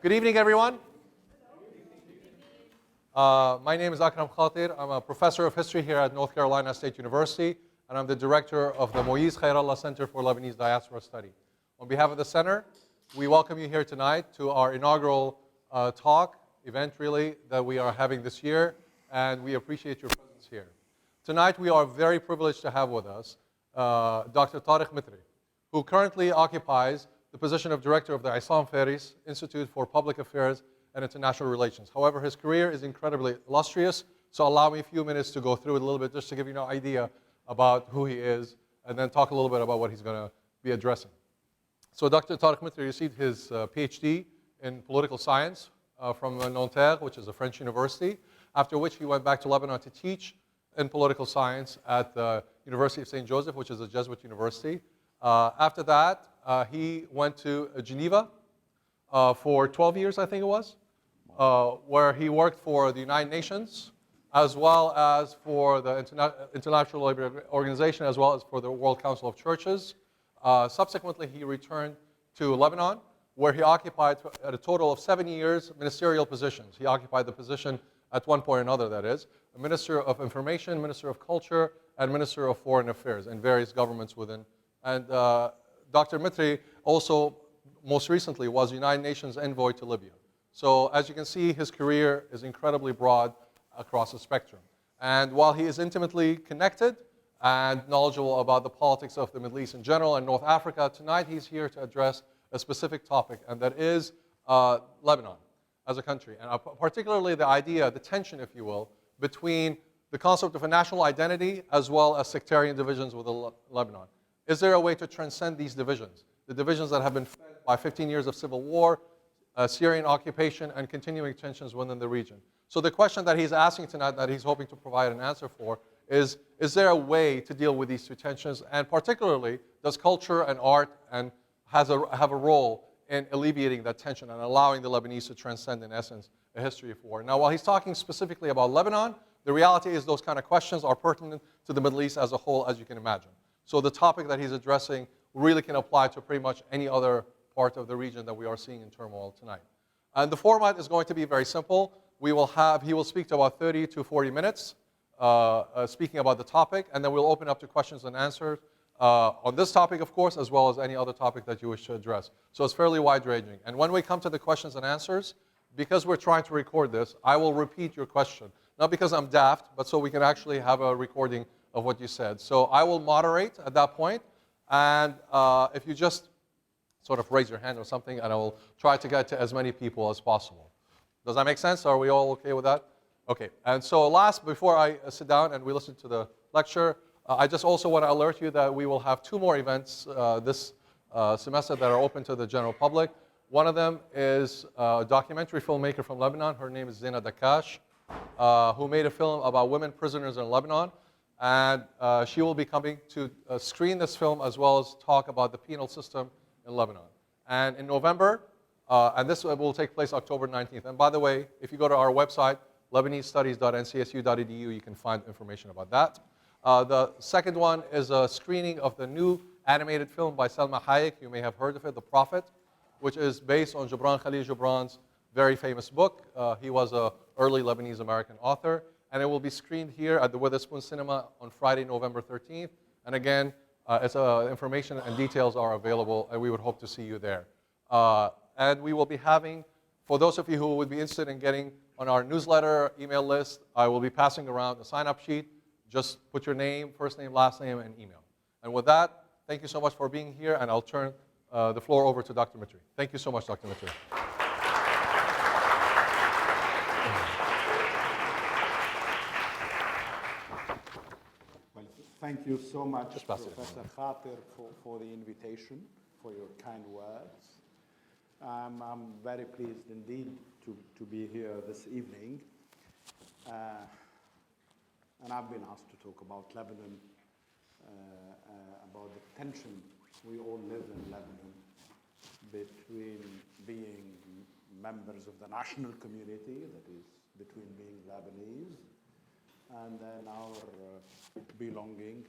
Good evening, everyone. My name is Akram Khatir. I'm a professor of history here at North Carolina State University, and I'm the director of the Moise Khairallah Center for Lebanese Diaspora Study. On behalf of the center, we welcome you here tonight to our inaugural event really, that we are having this year, and we appreciate your presence here. Tonight, we are very privileged to have with us Dr. Tariq Mithri, who currently occupies the position of director of the Isam Faris Institute for Public Affairs and International Relations. However, his career is incredibly illustrious, so allow me a few minutes to go through it a little bit just to give you an idea about who he is, and then talk a little bit about what he's going to be addressing. So Dr. Tariq Mithri received his PhD in political science from Nanterre, which is a French university, after which he went back to Lebanon to teach in political science at the University of St. Joseph, which is a Jesuit university. After that, he went to Geneva for 12 years, I think it was, where he worked for the United Nations, as well as for the International Labour Organization, as well as for the World Council of Churches. Subsequently, he returned to Lebanon, where he occupied, at a total of 7 years, ministerial positions. He occupied the position, at one point or another that is, a Minister of Information, Minister of Culture, and Minister of Foreign Affairs in various governments within. And Dr. Mithri also, most recently, was United Nations envoy to Libya. So as you can see, his career is incredibly broad across the spectrum. And while he is intimately connected and knowledgeable about the politics of the Middle East in general and North Africa, tonight he's here to address a specific topic, and that is Lebanon as a country. And particularly the idea, the tension, if you will, between the concept of a national identity as well as sectarian divisions within Lebanon. Is there a way to transcend these divisions? The divisions that have been fed by 15 years of civil war, Syrian occupation, and continuing tensions within the region. So the question that he's asking tonight, that he's hoping to provide an answer for, is there a way to deal with these two tensions? And particularly, does culture and art have a role in alleviating that tension and allowing the Lebanese to transcend, in essence, a history of war? Now, while he's talking specifically about Lebanon, the reality is those kind of questions are pertinent to the Middle East as a whole, as you can imagine. So the topic that he's addressing really can apply to pretty much any other part of the region that we are seeing in turmoil tonight. And the format is going to be very simple. He will speak to about 30 to 40 minutes, speaking about the topic, and then we'll open up to questions and answers on this topic, of course, as well as any other topic that you wish to address. So it's fairly wide-ranging. And when we come to the questions and answers, because we're trying to record this, I will repeat your question. Not because I'm daft, but so we can actually have a recording of what you said. So I will moderate at that point, and if you just sort of raise your hand or something, and I will try to get to as many people as possible. Does that make sense? Are we all okay with that? Okay. And so before I sit down and we listen to the lecture, I just also want to alert you that we will have 2 more events this semester that are open to the general public. One of them is a documentary filmmaker from Lebanon. Her name is Zina Dakash, who made a film about women prisoners in Lebanon. And she will be coming to screen this film as well as talk about the penal system in Lebanon. And in November, and this will take place October 19th. And by the way, if you go to our website, LebaneseStudies.ncsu.edu, you can find information about that. The second one is a screening of the new animated film by Salma Hayek. You may have heard of it, The Prophet, which is based on Gibran Khalil Gibran's very famous book. He was an early Lebanese-American author. And it will be screened here at the Witherspoon Cinema on Friday, November 13th. And again, information and details are available, and we would hope to see you there. And we will be having, for those of you who would be interested in getting on our newsletter, email list, I will be passing around a sign-up sheet. Just put your name, first name, last name, and email. And with that, thank you so much for being here, and I'll turn the floor over to Dr. Mithri. Thank you so much, Dr. Mithri. Thank you so much, Professor Khatir, for the invitation, for your kind words. I'm very pleased indeed to be here this evening. And I've been asked to talk about Lebanon, about the tension we all live in Lebanon between being members of the national community, that is, between being Lebanese, and then our belonging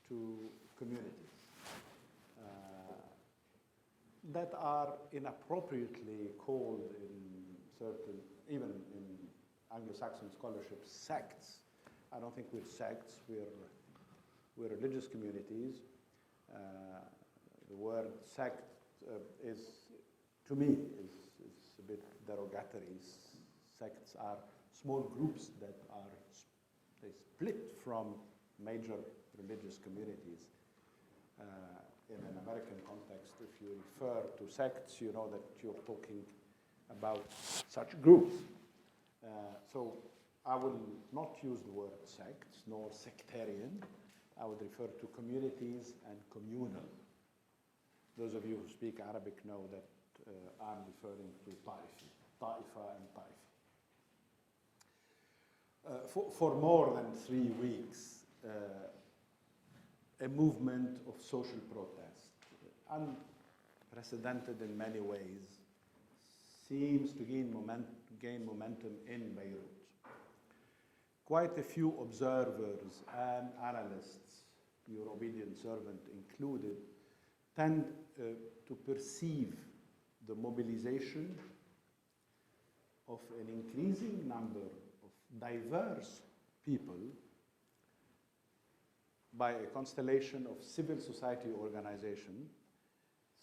to communities. that are inappropriately called in certain, even in Anglo-Saxon scholarship, sects. I don't think we're sects, we're religious communities. The word sect is, to me, is a bit derogatory. Sects are small groups that are, they split from major religious communities. In an American context, if you refer to sects, you know that you're talking about such groups. So I will not use the word sects nor sectarian. I would refer to communities and communal. Those of you who speak Arabic know that I'm referring to Ta'ifa and Ta'ifi. For more than 3 weeks, a movement of social protest, unprecedented in many ways, seems to gain momentum in Beirut. Quite a few observers and analysts, your obedient servant included, tend to perceive the mobilization of an increasing number of diverse people by a constellation of civil society organizations,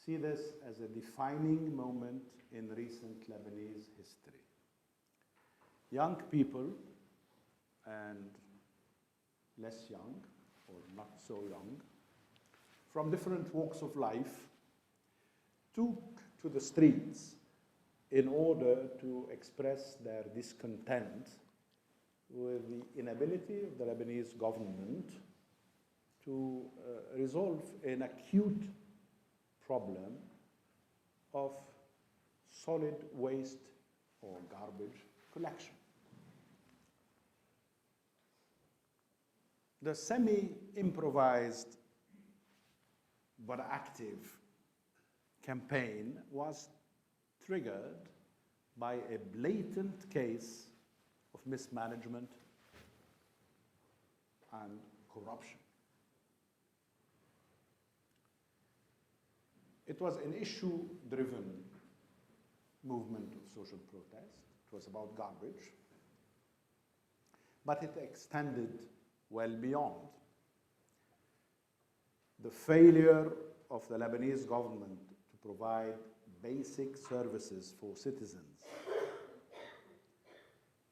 see this as a defining moment in recent Lebanese history. Young people and less young, or not so young, from different walks of life, took to the streets in order to express their discontent with the inability of the Lebanese government to resolve an acute problem of solid waste or garbage collection. The semi-improvised but active campaign was triggered by a blatant case of mismanagement and corruption. It was an issue-driven movement of social protest. It was about garbage, but it extended well beyond. The failure of the Lebanese government to provide basic services for citizens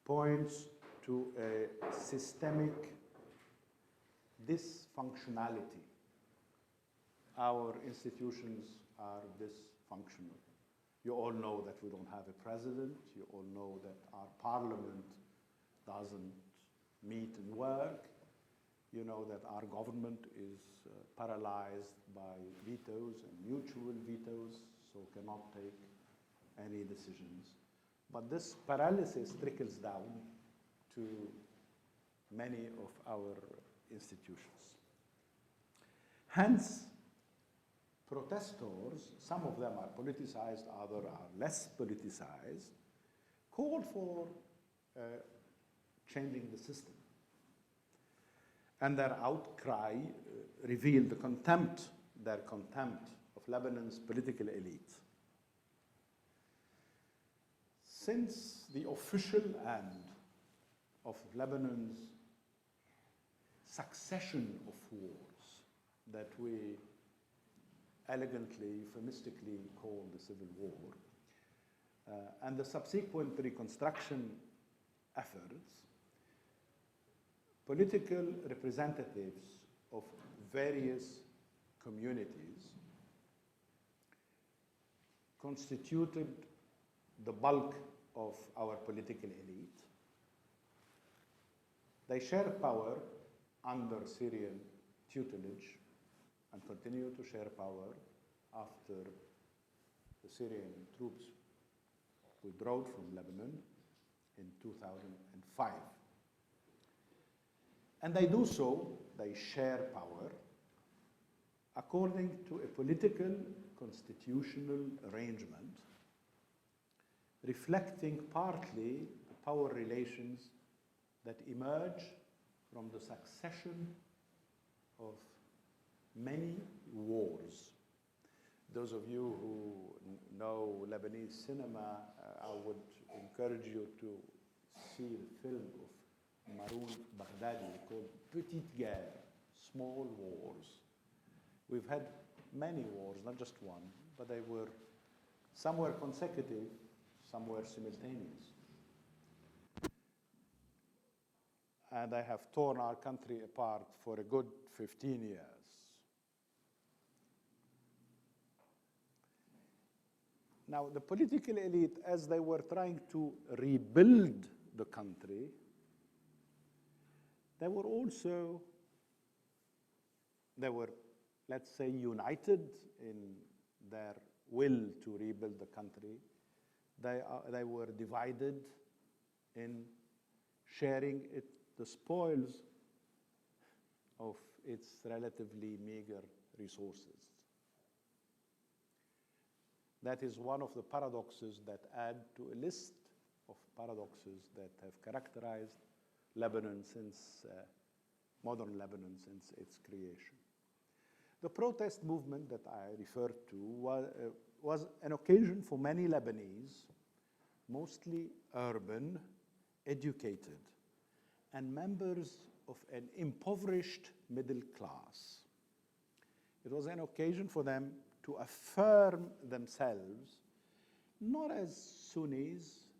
points to a systemic dysfunctionality. Our institutions are dysfunctional. You all know that we don't have a president. You all know that our parliament doesn't meet and work. You know that our government is paralyzed by vetoes and mutual vetoes, so cannot take any decisions. But this paralysis trickles down to many of our institutions. Hence, protestors, some of them are politicized, others are less politicized, called for changing the system. And their outcry revealed their contempt of Lebanon's political elite. Since the official end of Lebanon's succession of wars that we elegantly, euphemistically call the Civil War, and the subsequent reconstruction efforts, political representatives of various communities constituted the bulk of our political elite. They share power under Syrian tutelage and continue to share power after the Syrian troops withdrew from Lebanon in 2005. And they do so, they share power, according to a political constitutional arrangement reflecting partly the power relations that emerge from the succession of many wars. Those of you who know Lebanese cinema, I would encourage you to see the film of Maroun Baghdadi called Petite Guerre, Small Wars. We've had many wars, not just one, but some were consecutive, some were simultaneous. And they have torn our country apart for a good 15 years. Now, the political elite, as they were trying to rebuild the country, they were, let's say, united in their will to rebuild the country. They were divided in sharing the spoils of its relatively meager resources. That is one of the paradoxes that add to a list of paradoxes that have characterized Lebanon since, modern Lebanon since its creation. The protest movement that I referred to was an occasion for many Lebanese, mostly urban, educated, and members of an impoverished middle class. It was an occasion for them to affirm themselves not as Sunnis,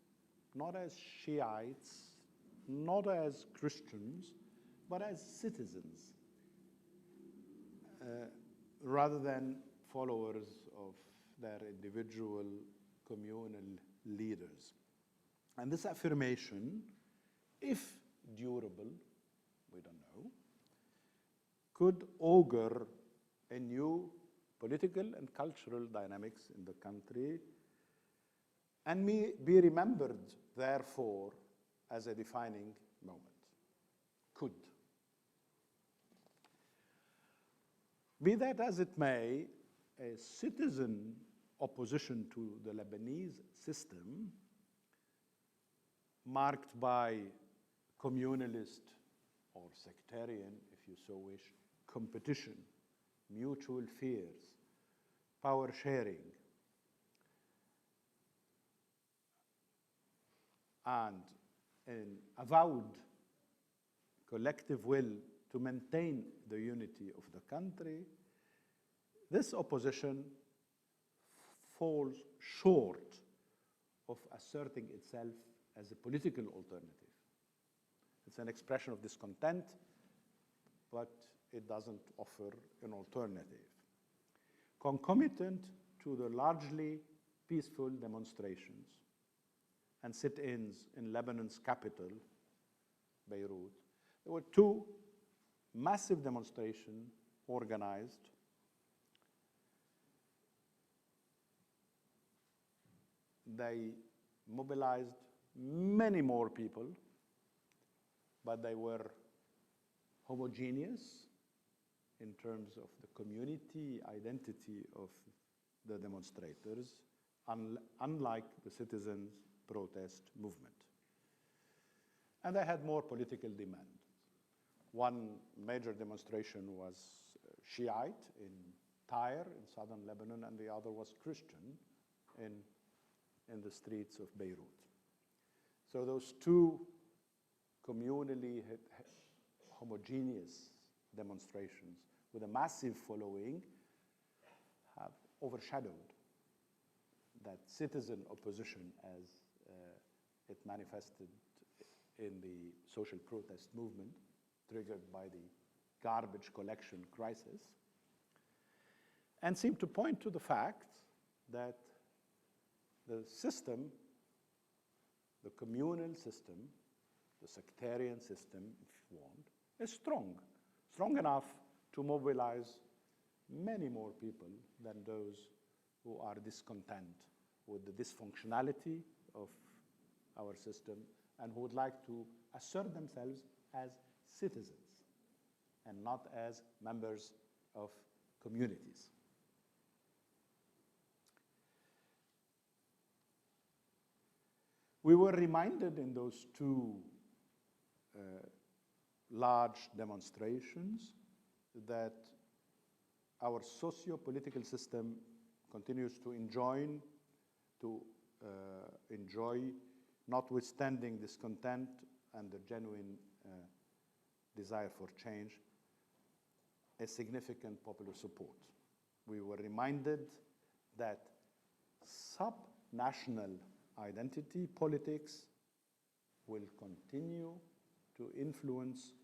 not as Shiites, not as Christians, but as citizens, rather than followers of their individual communal leaders. And this affirmation, if durable, we don't know, could augur a new political and cultural dynamics in the country, and may be remembered, therefore, as a defining moment. Could. Be that as it may, a citizen opposition to the Lebanese system, marked by communalist or sectarian, if you so wish, competition, mutual fears, power sharing, and an avowed collective will to maintain the unity of the country, this opposition falls short of asserting itself as a political alternative. It's an expression of discontent, but it doesn't offer an alternative. Concomitant to the largely peaceful demonstrations and sit-ins in Lebanon's capital, Beirut, there were two massive demonstrations organized They mobilized many more people, but they were homogeneous in terms of the community identity of the demonstrators, unlike the citizens' protest movement. And they had more political demand. One major demonstration was Shiite in Tyre, in southern Lebanon, and the other was Christian in the streets of Beirut. So those two communally homogeneous demonstrations with a massive following have overshadowed that citizen opposition as it manifested in the social protest movement triggered by the garbage collection crisis, and seem to point to the fact that the system, the communal system, the sectarian system, if you want, is strong enough to mobilize many more people than those who are discontent with the dysfunctionality of our system and who would like to assert themselves as citizens and not as members of communities. We were reminded in those two large demonstrations that our socio-political system continues to enjoy, notwithstanding discontent and the genuine desire for change, a significant popular support. We were reminded that sub-national identity politics will continue to influence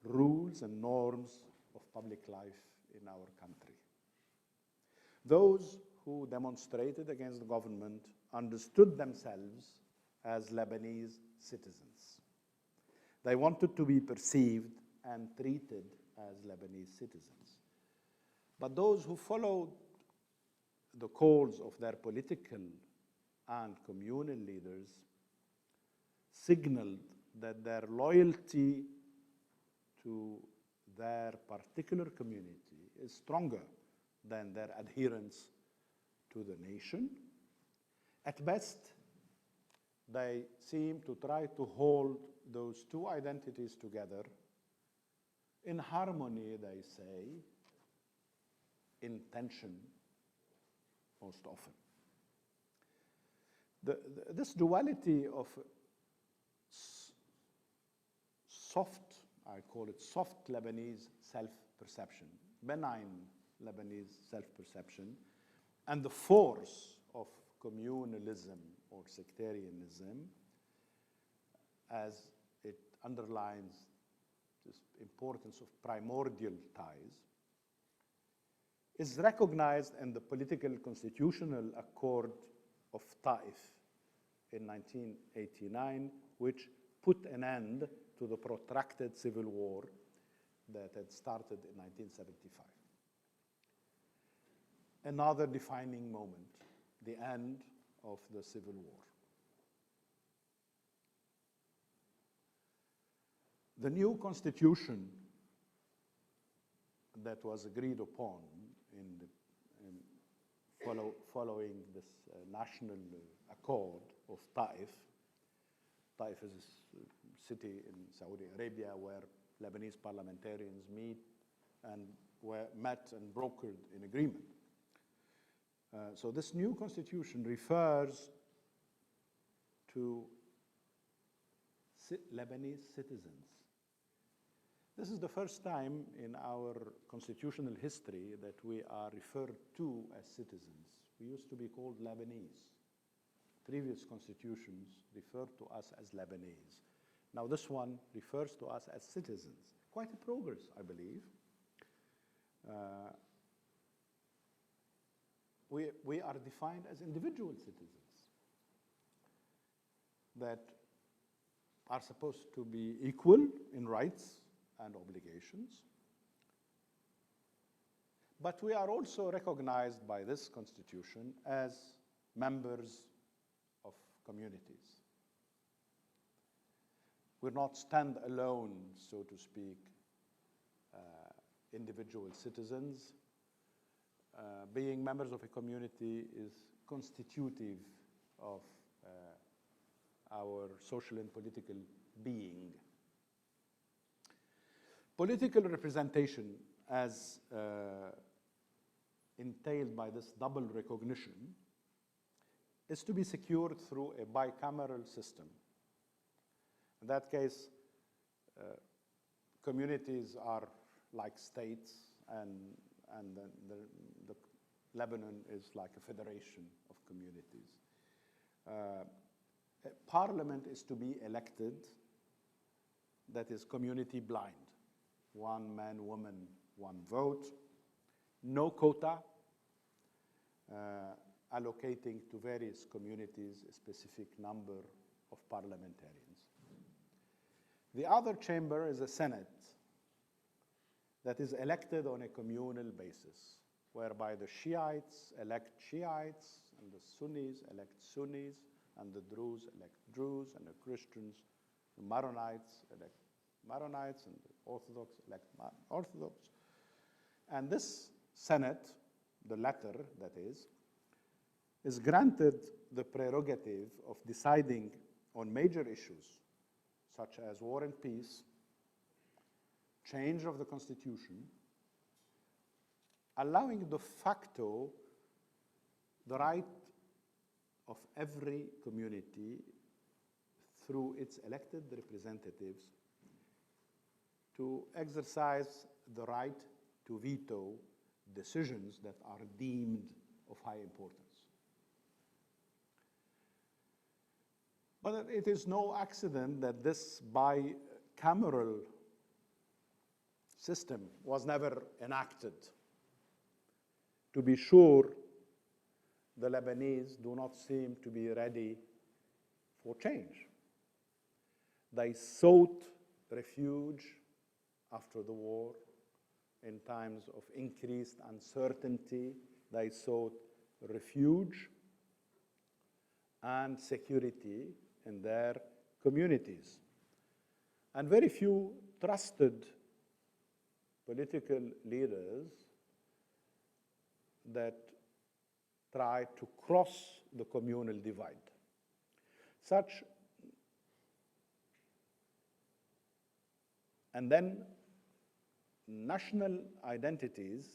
rules and norms of public life in our country. Those who demonstrated against the government understood themselves as Lebanese citizens. They wanted to be perceived and treated as Lebanese citizens. But those who followed the calls of their political and communal leaders signaled that their loyalty to their particular community is stronger than their adherence to the nation. At best, they seem to try to hold those two identities together in harmony, they say, in tension most often. This duality of soft, I call it soft Lebanese self-perception, benign Lebanese self-perception, and the force of communalism or sectarianism, as it underlines this importance of primordial ties, is recognized in the political constitutional accord of Taif in 1989, which put an end to the protracted civil war that had started in 1975. Another defining moment, the end of the civil war. The new constitution that was agreed upon following this national accord of Taif. Taif is a city in Saudi Arabia where Lebanese parliamentarians meet and met and brokered an agreement. So this new constitution refers to Lebanese citizens. This is the first time in our constitutional history that we are referred to as citizens. We used to be called Lebanese. Previous constitutions referred to us as Lebanese. Now this one refers to us as citizens. Quite a progress, I believe. We are defined as individual citizens that are supposed to be equal in rights and obligations. But we are also recognized by this constitution as members of communities. We're not stand-alone, so to speak, individual citizens. Being members of a community is constitutive of our social and political being. Political representation, as entailed by this double recognition, is to be secured through a bicameral system. In that case, communities are like states, and the Lebanon is like a federation of communities. Parliament is to be elected that is community blind. One man, woman, one vote. No quota, allocating to various communities a specific number of parliamentarians. The other chamber is a Senate that is elected on a communal basis, whereby the Shiites elect Shiites, and the Sunnis elect Sunnis, and the Druze elect Druze, and the Christians, the Maronites elect Maronites, and the Orthodox elect Orthodox. And this Senate, the latter that is granted the prerogative of deciding on major issues such as war and peace, change of the constitution, allowing de facto the right of every community through its elected representatives to exercise the right to veto decisions that are deemed of high importance. But it is no accident that this bicameral system was never enacted. To be sure, the Lebanese do not seem to be ready for change. They sought refuge after the war in times of increased uncertainty. They sought refuge and security in their communities. And very few trusted political leaders that try to cross the communal divide. Such, and then national identities,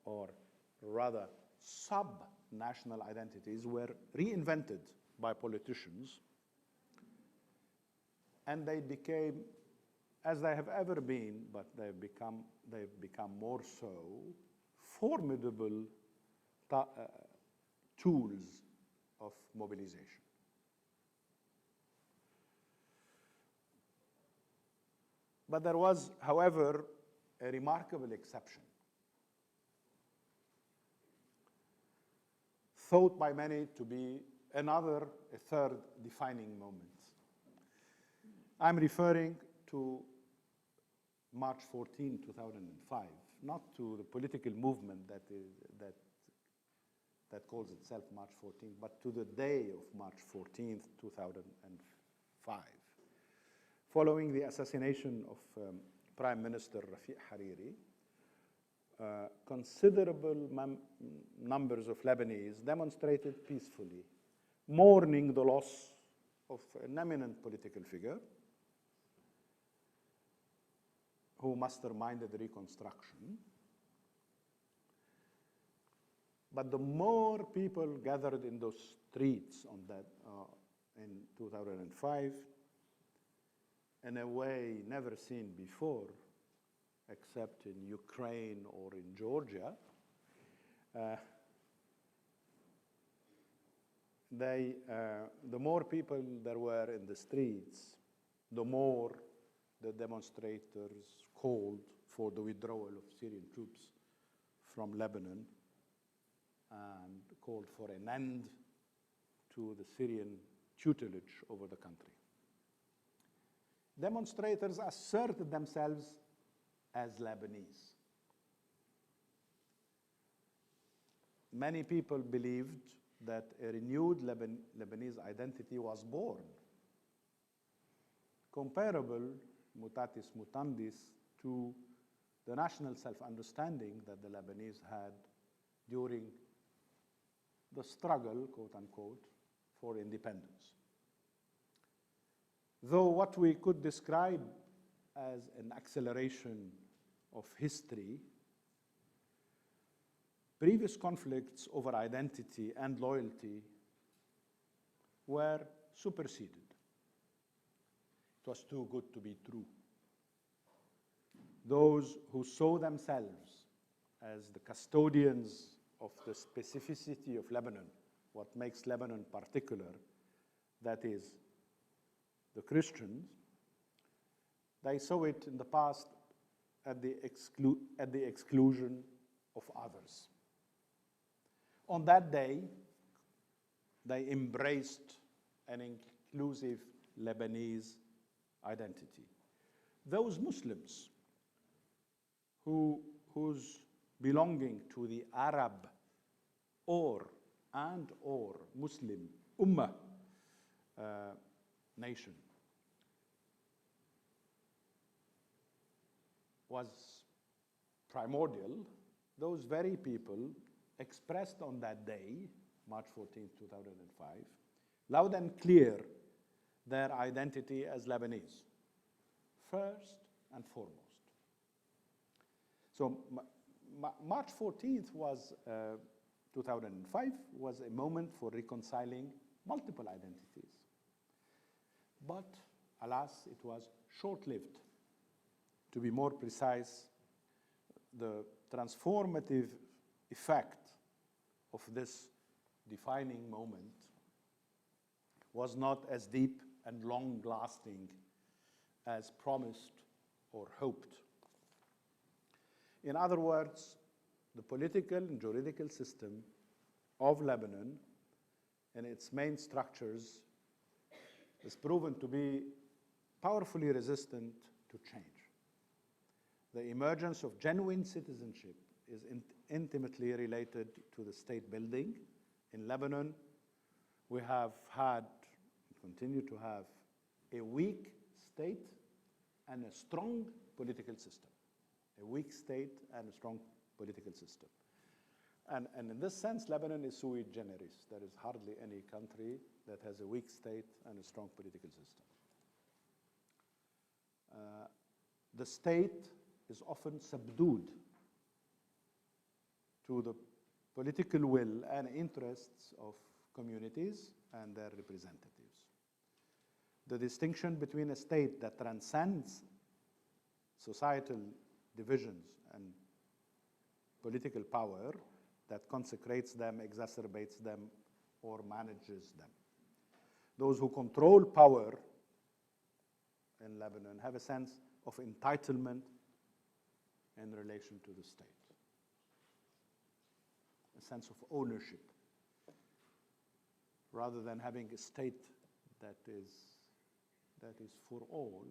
or rather sub-national identities, were reinvented by politicians, and they became, as they have ever been, but they've become more so, formidable tools of mobilization. But there was, however, a remarkable exception, thought by many to be a third defining moment. I'm referring to March 14, 2005, not to the political movement that calls itself March 14, but to the day of March 14, 2005. Following the assassination of Prime Minister Rafiq Hariri, considerable numbers of Lebanese demonstrated peacefully, mourning the loss of an eminent political figure who masterminded the reconstruction. But the more people gathered in those streets on that, in 2005, in a way never seen before, except in Ukraine or in Georgia, the more people there were in the streets, the more the demonstrators called for the withdrawal of Syrian troops from Lebanon and called for an end to the Syrian tutelage over the country. Demonstrators asserted themselves as Lebanese. Many people believed that a renewed Lebanese identity was born, comparable, mutatis mutandis, to the national self-understanding that the Lebanese had during the struggle, quote unquote, for independence. Though what we could describe as an acceleration of history, previous conflicts over identity and loyalty were superseded. It was too good to be true. Those who saw themselves as the custodians of the specificity of Lebanon, what makes Lebanon particular, that is, the Christians, they saw it in the past at the exclusion of others. On that day, they embraced an inclusive Lebanese identity. Those Muslims whose belonging to the Arab or Muslim Ummah nation was primordial, those very people expressed on that day, March 14, 2005, loud and clear their identity as Lebanese, first and foremost. So March 14th was 2005 was a moment for reconciling multiple identities. But alas, it was short-lived. To be more precise, the transformative effect of this defining moment was not as deep and long-lasting as promised or hoped. In other words, the political and juridical system of Lebanon and its main structures is proven to be powerfully resistant to change. The emergence of genuine citizenship is intimately related to the state building. In Lebanon, we have had, continue to have, a weak state and a strong political system. A weak state and a strong political system. And in this sense, Lebanon is sui generis. There is hardly any country that has a weak state and a strong political system. The state is often subdued to the political will and interests of communities and their representatives. The distinction between a state that transcends societal divisions and political power, that consecrates them, exacerbates them, or manages them. Those who control power in Lebanon have a sense of entitlement in relation to the state, a sense of ownership, rather than having a state that is for all.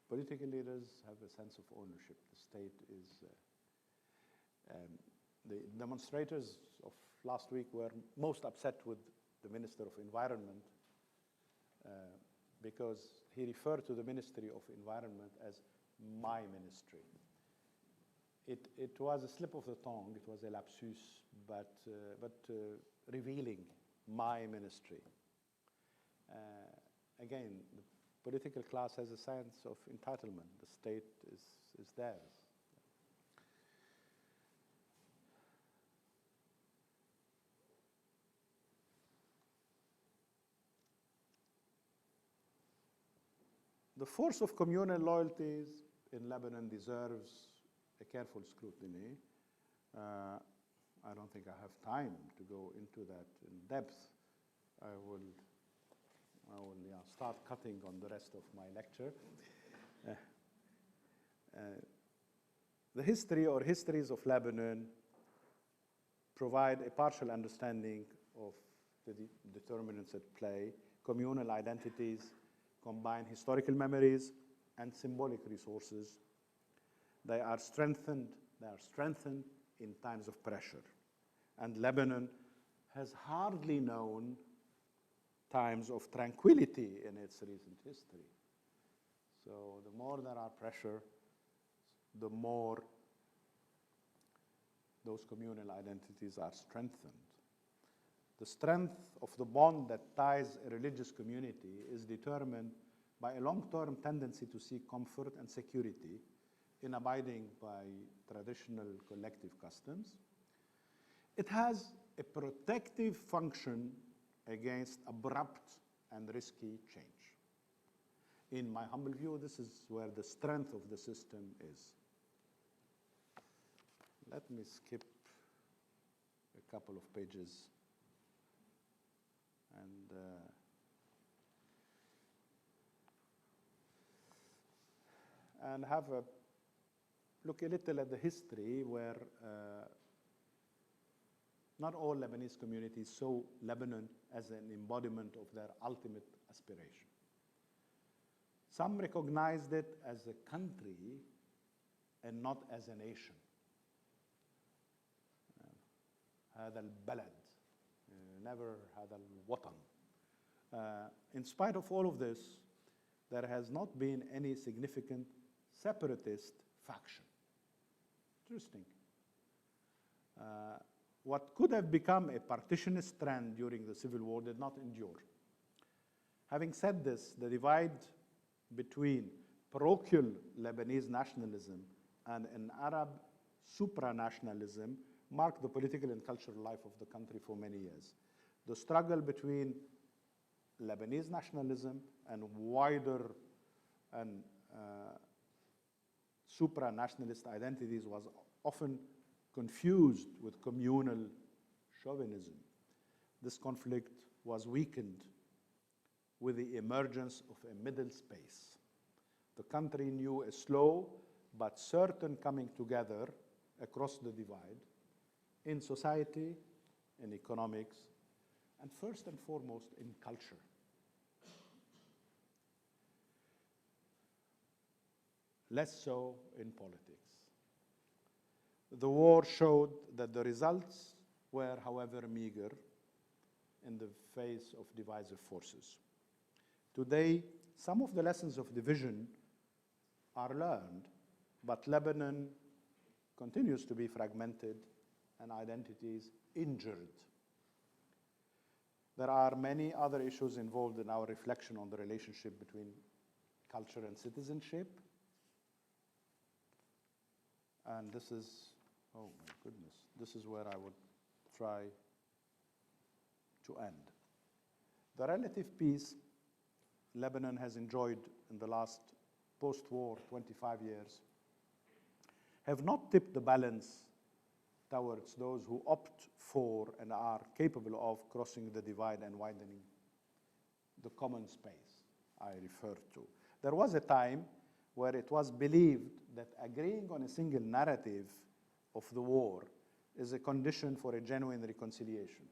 Political leaders have a sense of ownership. The state is, the demonstrators of last week were most upset with the Minister of Environment because he referred to the Ministry of Environment as my ministry. It was a slip of the tongue, it was a lapsus, but revealing my ministry. Again, the political class has a sense of entitlement. The state is theirs. The force of communal loyalties in Lebanon deserves a careful scrutiny. I don't think I have time to go into that in depth. I will start cutting on the rest of my lecture. The history or histories of Lebanon provide a partial understanding of the determinants at play. Communal identities combine historical memories and symbolic resources. They are strengthened in times of pressure. And Lebanon has hardly known times of tranquility in its recent history. So the more there are pressure, the more those communal identities are strengthened. The strength of the bond that ties a religious community is determined by a long-term tendency to seek comfort and security in abiding by traditional collective customs. It has a protective function against abrupt and risky change. In my humble view, this is where the strength of the system is. Let me skip a couple of pages and have a look a little at the history where not all Lebanese communities saw Lebanon as an embodiment of their ultimate aspiration. Some recognized it as a country and not as a nation. هذا البلد, never هذا الوطن. In spite of all of this, there has not been any significant separatist faction. Interesting. What could have become a partitionist trend during the Civil War did not endure. Having said this, the divide between parochial Lebanese nationalism and an Arab supranationalism marked the political and cultural life of the country for many years. The struggle between Lebanese nationalism and wider and supranationalist identities was often confused with communal chauvinism. This conflict was weakened with the emergence of a middle space. The country knew a slow but certain coming together across the divide in society, in economics, and first and foremost in culture. Less so in politics. The war showed that the results were, however, meager in the face of divisive forces. Today, some of the lessons of division are learned, but Lebanon continues to be fragmented and identities injured. There are many other issues involved in our reflection on the relationship between culture and citizenship. And this is, oh my goodness, this is where I would try to end. The relative peace Lebanon has enjoyed in the last post-war 25 years have not tipped the balance towards those who opt for and are capable of crossing the divide and widening the common space I referred to. There was a time where it was believed that agreeing on a single narrative of the war is a condition for a genuine reconciliation.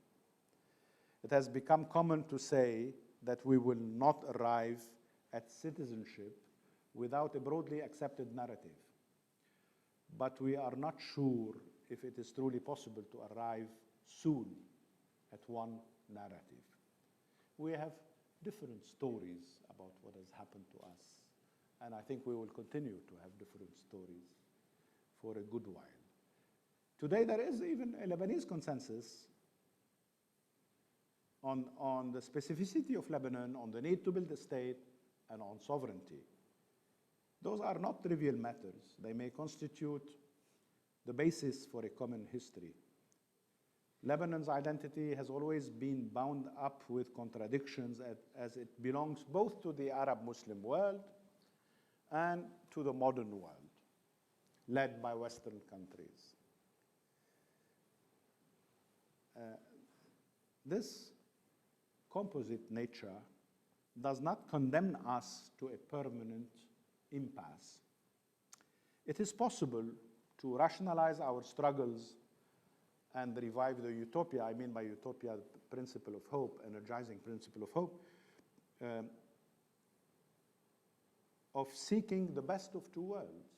It has become common to say that we will not arrive at citizenship without a broadly accepted narrative. But we are not sure if it is truly possible to arrive soon at one narrative. We have different stories about what has happened to us, and I think we will continue to have different stories for a good while. Today, there is even a Lebanese consensus on the specificity of Lebanon, on the need to build a state, and on sovereignty. Those are not trivial matters. They may constitute the basis for a common history. Lebanon's identity has always been bound up with contradictions as it belongs both to the Arab-Muslim world and to the modern world, led by Western countries. This composite nature does not condemn us to a permanent impasse. It is possible to rationalize our struggles and revive the utopia. I mean by utopia, the principle of hope, energizing principle of hope, of seeking the best of two worlds.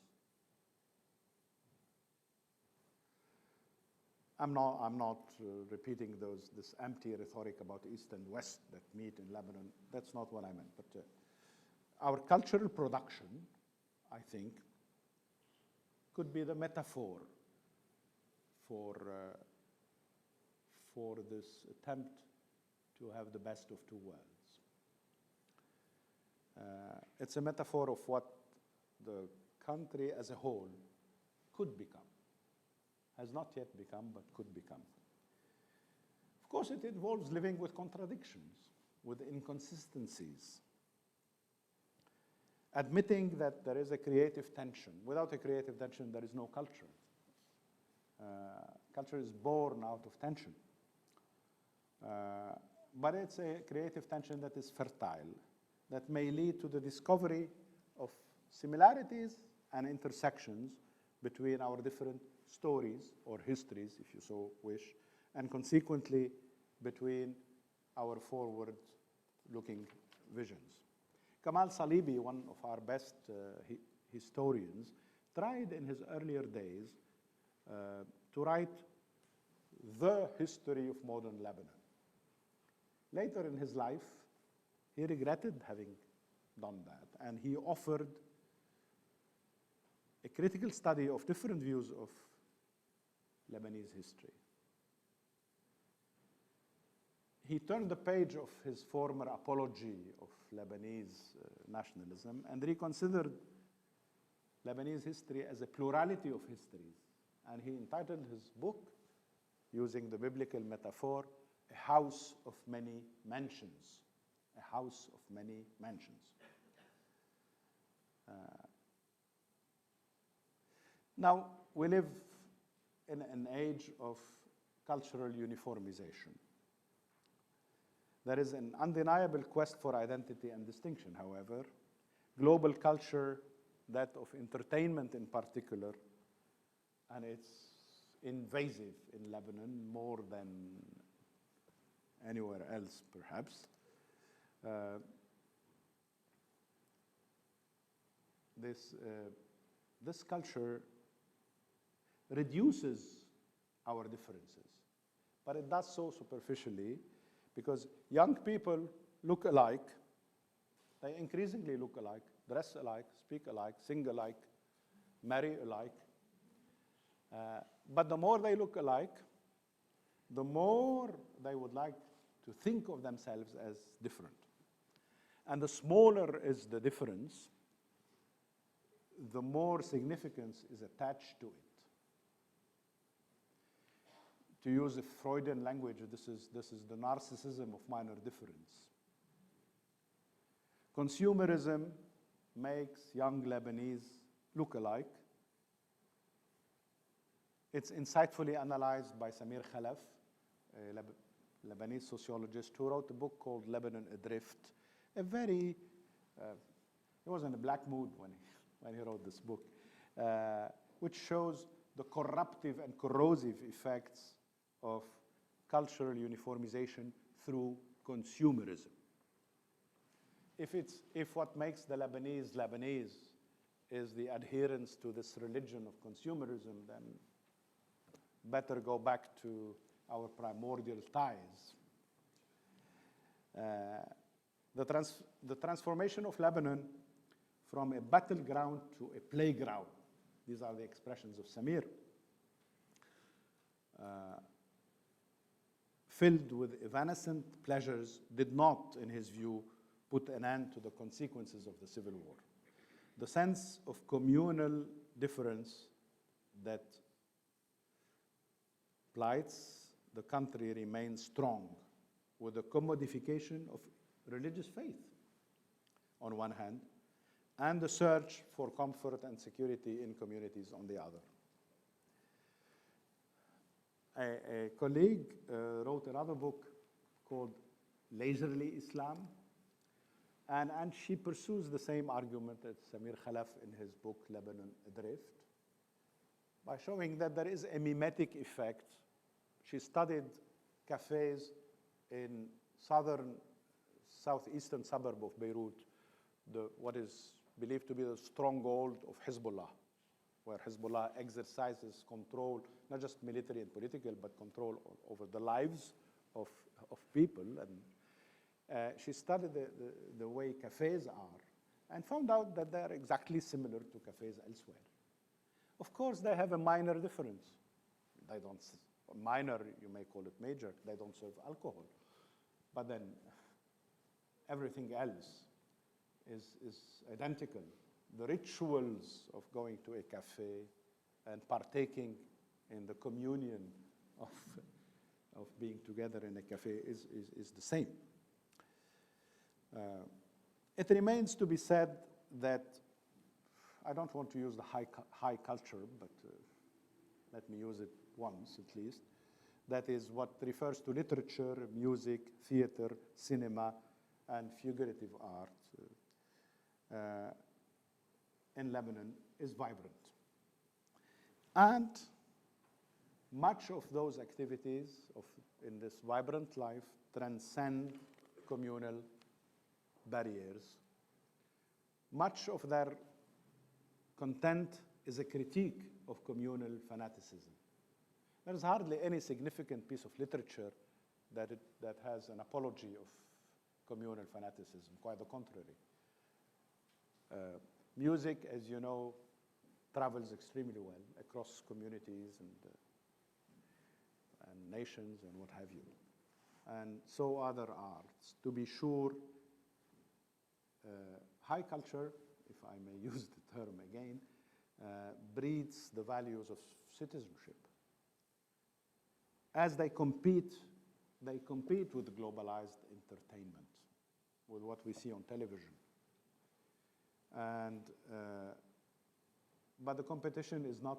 I'm not repeating this empty rhetoric about East and West that meet in Lebanon. That's not what I meant. But our cultural production, I think, could be the metaphor for this attempt to have the best of two worlds. It's a metaphor of what the country as a whole could become. Has not yet become, but could become. Of course, it involves living with contradictions, with inconsistencies, admitting that there is a creative tension. Without a creative tension, there is no culture. Culture is born out of tension. But it's a creative tension that is fertile, that may lead to the discovery of similarities and intersections between our different stories or histories, if you so wish, and consequently between our forward-looking visions. Kamal Salibi, one of our best historians, tried in his earlier days to write the history of modern Lebanon. Later in his life, he regretted having done that, and he offered a critical study of different views of Lebanese history. He turned the page of his former apology of Lebanese nationalism and reconsidered Lebanese history as a plurality of histories And he entitled his book, using the biblical metaphor, A House of Many Mansions. A house of many mansions. Now, we live in an age of cultural uniformization. There is an undeniable quest for identity and distinction, however. Global culture, that of entertainment in particular, and it's invasive in Lebanon more than anywhere else, perhaps. This culture reduces our differences, but it does so superficially because young people look alike, they increasingly look alike, dress alike, speak alike, sing alike, marry alike. But the more they look alike, the more they would like to think of themselves as different. And the smaller is the difference, the more significance is attached to it. To use a Freudian language, this is the narcissism of minor difference. Consumerism makes young Lebanese look alike. It's insightfully analyzed by Samir Khalaf, a Lebanese sociologist who wrote a book called Lebanon Adrift. He was in a black mood when he wrote this book, which shows the corruptive and corrosive effects of cultural uniformization through consumerism. If what makes the Lebanese is the adherence to this religion of consumerism, then better go back to our primordial ties. The transformation of Lebanon from a battleground to a playground, these are the expressions of Samir, filled with evanescent pleasures, did not, in his view, put an end to the consequences of the civil war. The sense of communal difference that plights the country remains strong, with the commodification of religious faith on one hand, and the search for comfort and security in communities on the other. A colleague wrote another book called Leisurely Islam, and she pursues the same argument as Samir Khalaf in his book Lebanon Adrift, by showing that there is a mimetic effect. She studied cafes in southeastern suburb of Beirut, what is believed to be the stronghold of Hezbollah, where Hezbollah exercises control, not just military and political, but control over the lives of people. And she studied the way cafes are and found out that they're exactly similar to cafes elsewhere. Of course, they have a minor difference. They don't, minor, you may call it major, they don't serve alcohol. But then everything else is identical. The rituals of going to a cafe and partaking in the communion of being together in a cafe is the same. It remains to be said that, I don't want to use the high culture, but let me use it once at least. That is what refers to literature, music, theater, cinema, and figurative art in Lebanon is vibrant. And much of those activities in this vibrant life transcend communal barriers. Much of their content is a critique of communal fanaticism. There is hardly any significant piece of literature that has an apology of communal fanaticism, quite the contrary. Music, as you know, travels extremely well across communities and nations and what have you. And so other arts. To be sure, high culture, if I may use the term again, breeds the values of citizenship. As they compete with globalized entertainment, with what we see on television. And, but the competition is not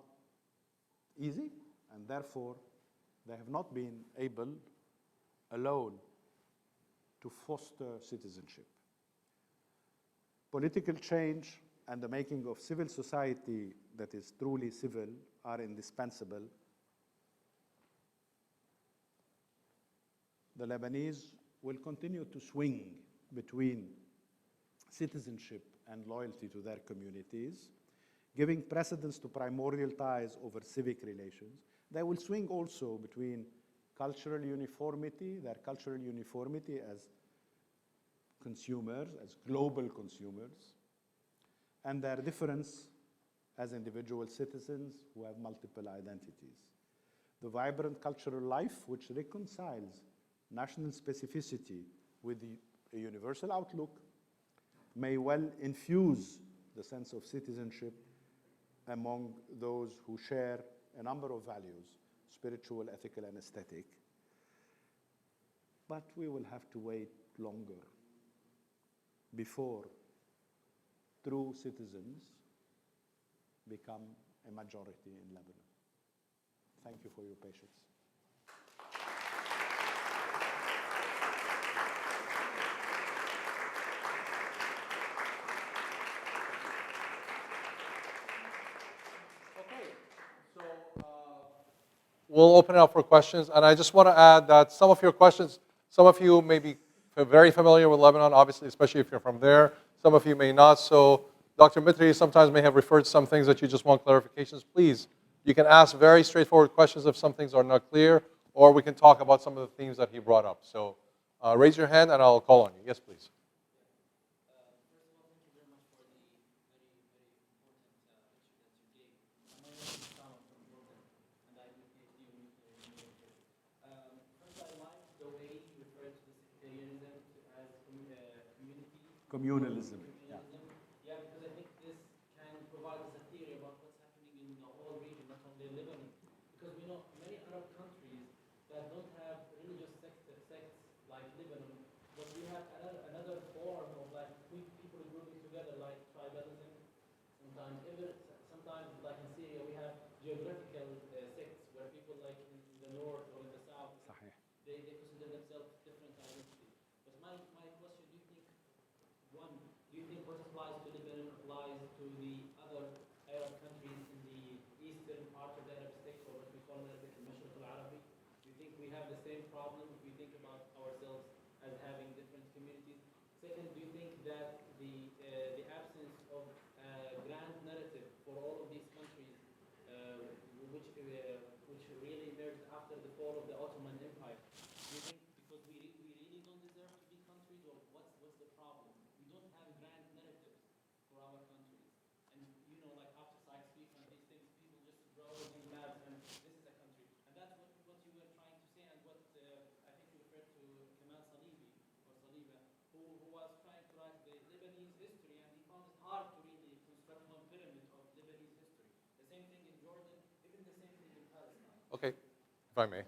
easy, and therefore they have not been able alone to foster citizenship. Political change and the making of civil society that is truly civil are indispensable. The Lebanese will continue to swing between citizenship and loyalty to their communities, giving precedence to primordial ties over civic relations. They will swing also between cultural uniformity, their cultural uniformity as consumers, as global consumers, and their difference as individual citizens who have multiple identities. The vibrant cultural life which reconciles national specificity with a universal outlook may well infuse the sense of citizenship among those who share a number of values, spiritual, ethical, and aesthetic. But we will have to wait longer before true citizens become a majority in Lebanon. Thank you for your patience. We'll open it up for questions. And I just want to add that some of your questions, some of you may be very familiar with Lebanon, obviously, especially if you're from there. Some of you may not. So Dr. Mitri sometimes may have referred to some things that you just want clarifications. Please, you can ask very straightforward questions if some things are not clear, or we can talk about some of the themes that he brought up. So raise your hand and I'll call on you. Yes, please. Communalism. Yeah. Yeah, because I think this can provide us a theory about what's happening in the whole region, not only Lebanon. Because we know many Arab countries that don't have religious sects like Lebanon, but we have another form of like people grouping together like tribalism. Sometimes like in Syria, we have geographical sects where people like in the north or in the south, they consider themselves different identities. But my question, do you think what applies to Lebanon applies to the other Arab countries in the eastern part of the Arab state, or what we call it the Mashriq al-Arabi? Do you think we have the same problem if we think about ourselves as having different communities? Second, do you think that the absence of grand narrative for all of these countries, which really emerged after the fall of the Ottoman Empire, do you think because we really don't deserve to be countries, or what's the problem? We don't have grand narratives for our countries. And you know, like after Sykes-Picot and these things, people just draw these maps and this is a country. And that's what you were trying to say, and what I think you referred to Kemal Salibi, or Saliba, who was trying to write the Lebanese history, and he found it hard to really construct one pyramid of Lebanese history. The same thing in Jordan, even the same thing in Palestine. Okay, if I may.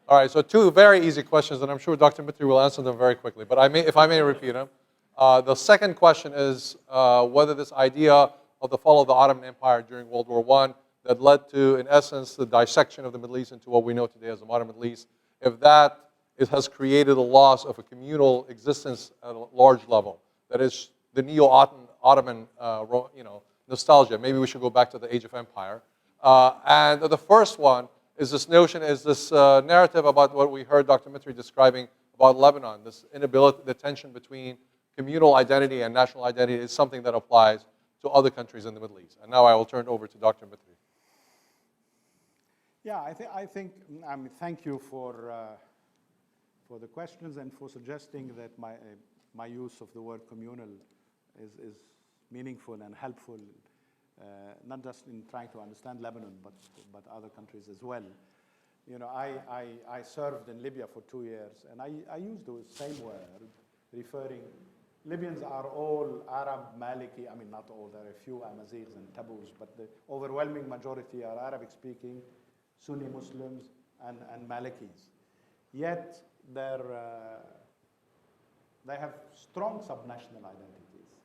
All right, so two very easy questions, and I'm sure Dr. Mitri will answer them very quickly, but if I may repeat them. The second question is whether this idea of the fall of the Ottoman Empire during World War I that led to, in essence, the dissection of the Middle East into what we know today as the modern Middle East, if that has created a loss of a communal existence at a large level. That is the neo-Ottoman nostalgia. Maybe we should go back to the Age of Empire. And the first one is this narrative about what we heard Dr. Mitri describing about Lebanon, this inability, the tension between communal identity and national identity is something that applies to other countries in the Middle East. And now I will turn it over to Dr. Mitri. Yeah, I think thank you for the questions and for suggesting that my use of the word communal is meaningful and helpful, not just in trying to understand Lebanon, but other countries as well. You know, I served in Libya for 2 years, and I used the same word, referring Libyans are all Arab, Maliki, I mean, not all, there are a few Amazighs and Tabus, but the overwhelming majority are Arabic-speaking, Sunni Muslims, and Malikis. Yet, they have strong subnational identities.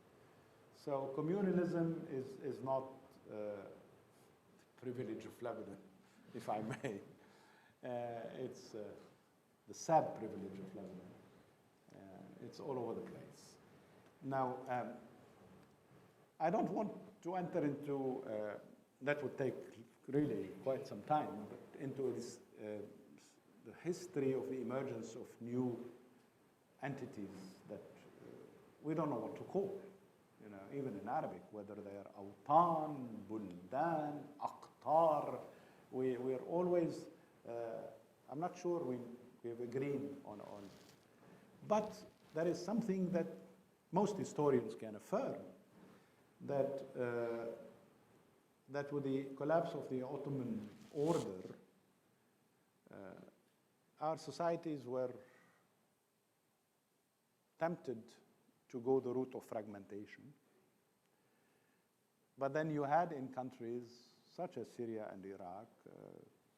So communalism is not privilege of Lebanon, if I may. It's the sad privilege of Lebanon. It's all over the place. Now, I don't want to enter into, that would take really quite some time, but into this, the history of the emergence of new entities that we don't know what to call. You know, even in Arabic, whether they are awtan, buldan, aqtar, we're always, I'm not sure we've agreed on. But there is something that most historians can affirm, that that with the collapse of the Ottoman order, our societies were tempted to go the route of fragmentation. But then you had in countries such as Syria and Iraq,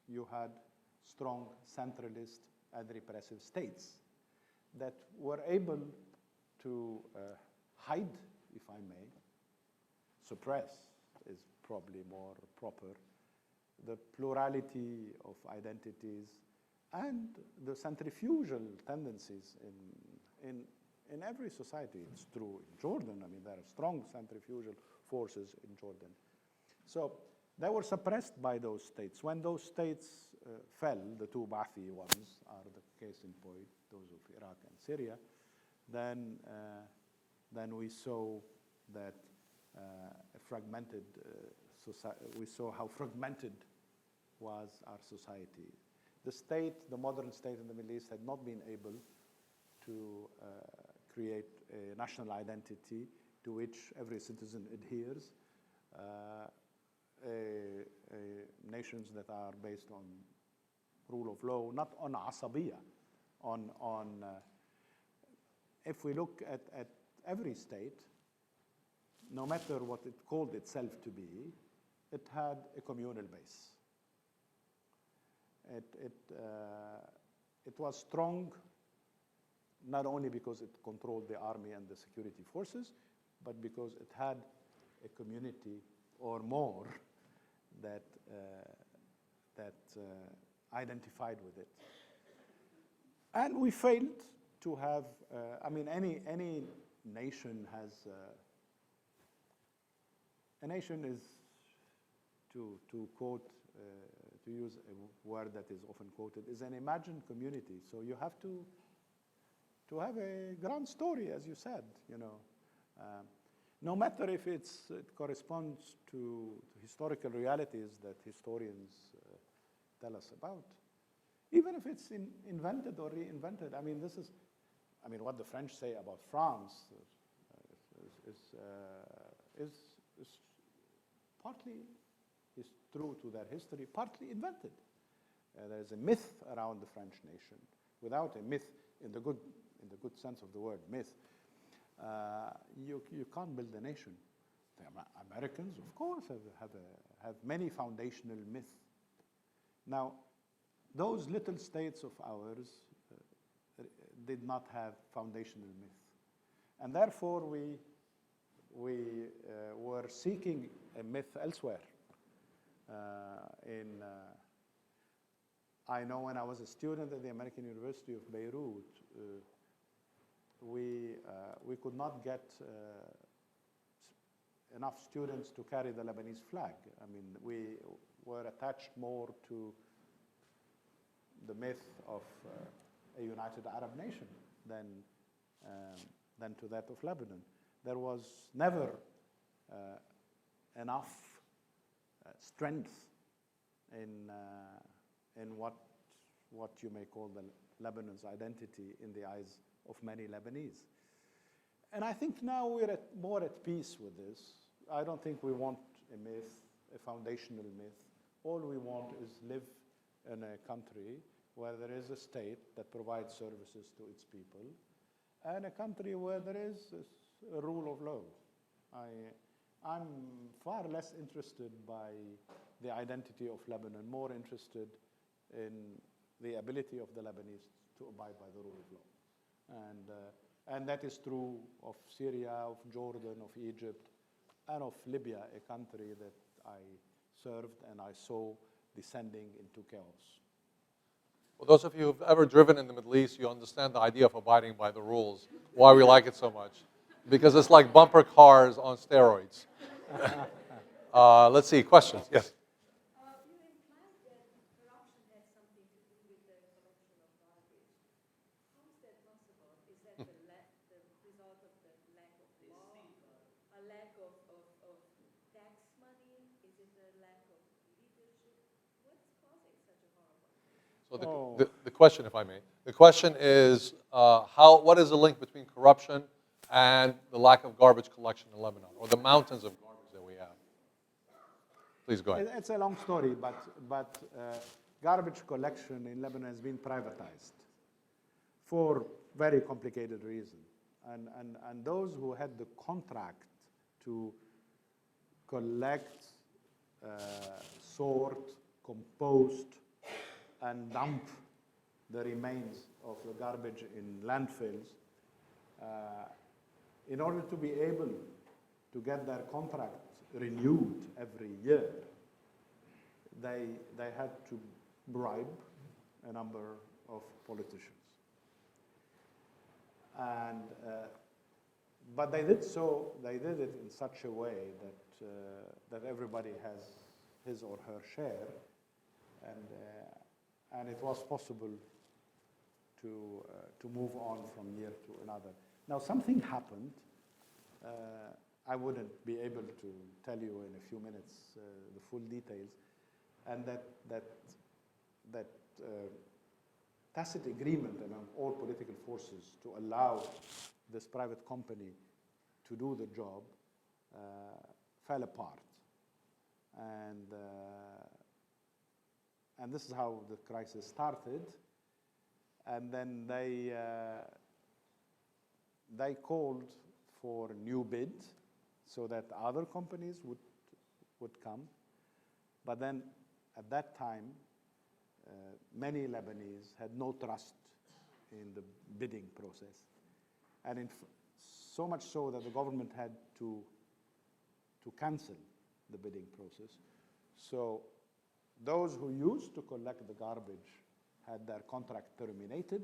you had strong centralist and repressive states that were able to hide, if I may, suppress is probably more proper, the plurality of identities and the centrifugal tendencies in every society. It's true in Jordan. I mean, there are strong centrifugal forces in Jordan. So they were suppressed by those states. When those states fell, the two Ba'athi ones are the case in point, those of Iraq and Syria, then we saw that fragmented we saw how fragmented was our society. The state, the modern state in the Middle East, had not been able to create a national identity to which every citizen adheres. Nations that are based on rule of law, not on asabiya, if we look at every state, no matter what it called itself to be, it had a communal base. It was strong, not only because it controlled the army and the security forces, but because it had a community or more that identified with it. And we failed to have, I mean, any nation has, a nation is, to quote, to use a word that is often quoted, is an imagined community. So you have to have a grand story, as you said, you know. No matter if it corresponds to historical realities that historians tell us about, even if it's invented or reinvented. I mean, what the French say about France is partly is true to their history, partly invented. There's a myth around the French nation. Without a myth, in the good sense of the word, myth, you can't build a nation. The Americans, of course, have many foundational myths. Now, those little states of ours did not have foundational myth. And therefore, we were seeking a myth elsewhere. I know when I was a student at the American University of Beirut, we could not get enough students to carry the Lebanese flag. I mean, we were attached more to the myth of a united Arab nation than to that of Lebanon. There was never enough strength in what you may call the Lebanon's identity in the eyes of many Lebanese. And I think now we're more at peace with this. I don't think we want a myth, a foundational myth. All we want is live in a country where there is a state that provides services to its people and a country where there is a rule of law. I'm far less interested by the identity of Lebanon, more interested in the ability of the Lebanese to abide by the rule of law. And that is true of Syria, of Jordan, of Egypt, and of Libya, a country that I served and I saw descending into chaos. Well, those of you who've ever driven in the Middle East, you understand the idea of abiding by the rules, why we like it so much. Because it's like bumper cars on steroids. Let's see, questions? Yes? You implied that corruption had something to do with the corruption of garbage. How is that possible? Is that the result of the lack of law, a lack of tax money? Is it a lack of leadership? What's causing such a horrible thing? So the question, if I may, the question is what is the link between corruption and the lack of garbage collection in Lebanon, or the mountains of garbage that we have? Please go ahead. It's a long story, but garbage collection in Lebanon has been privatized for very complicated reasons. And those who had the contract to collect, sort, compost, and dump the remains of the garbage in landfills, in order to be able to get their contract renewed every year, they had to bribe a number of politicians. And but they did it in such a way that everybody has his or her share, and it was possible to move on from year to another. Now, something happened. I wouldn't be able to tell you in a few minutes the full details, and that tacit agreement among all political forces to allow this private company to do the job fell apart, and this is how the crisis started. And then they called for new bid so that other companies would come. But then at that time, many Lebanese had no trust in the bidding process. And so much so that the government had to cancel the bidding process. So those who used to collect the garbage had their contract terminated,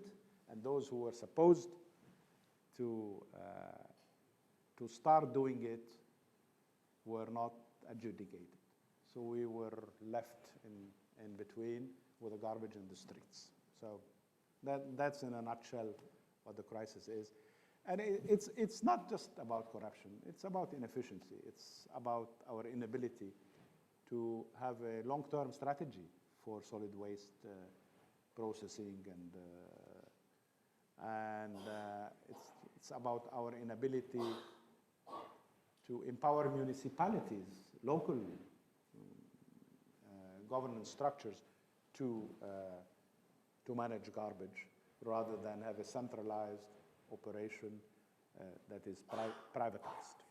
and those who were supposed to start doing it were not adjudicated. So we were left in between with the garbage in the streets. So that's in a nutshell what the crisis is. And it's not just about corruption. It's about inefficiency. It's about our inability to have a long-term strategy for solid waste processing, and it's about our inability to empower municipalities, local governance structures to manage garbage, rather than have a centralized operation that is privatized.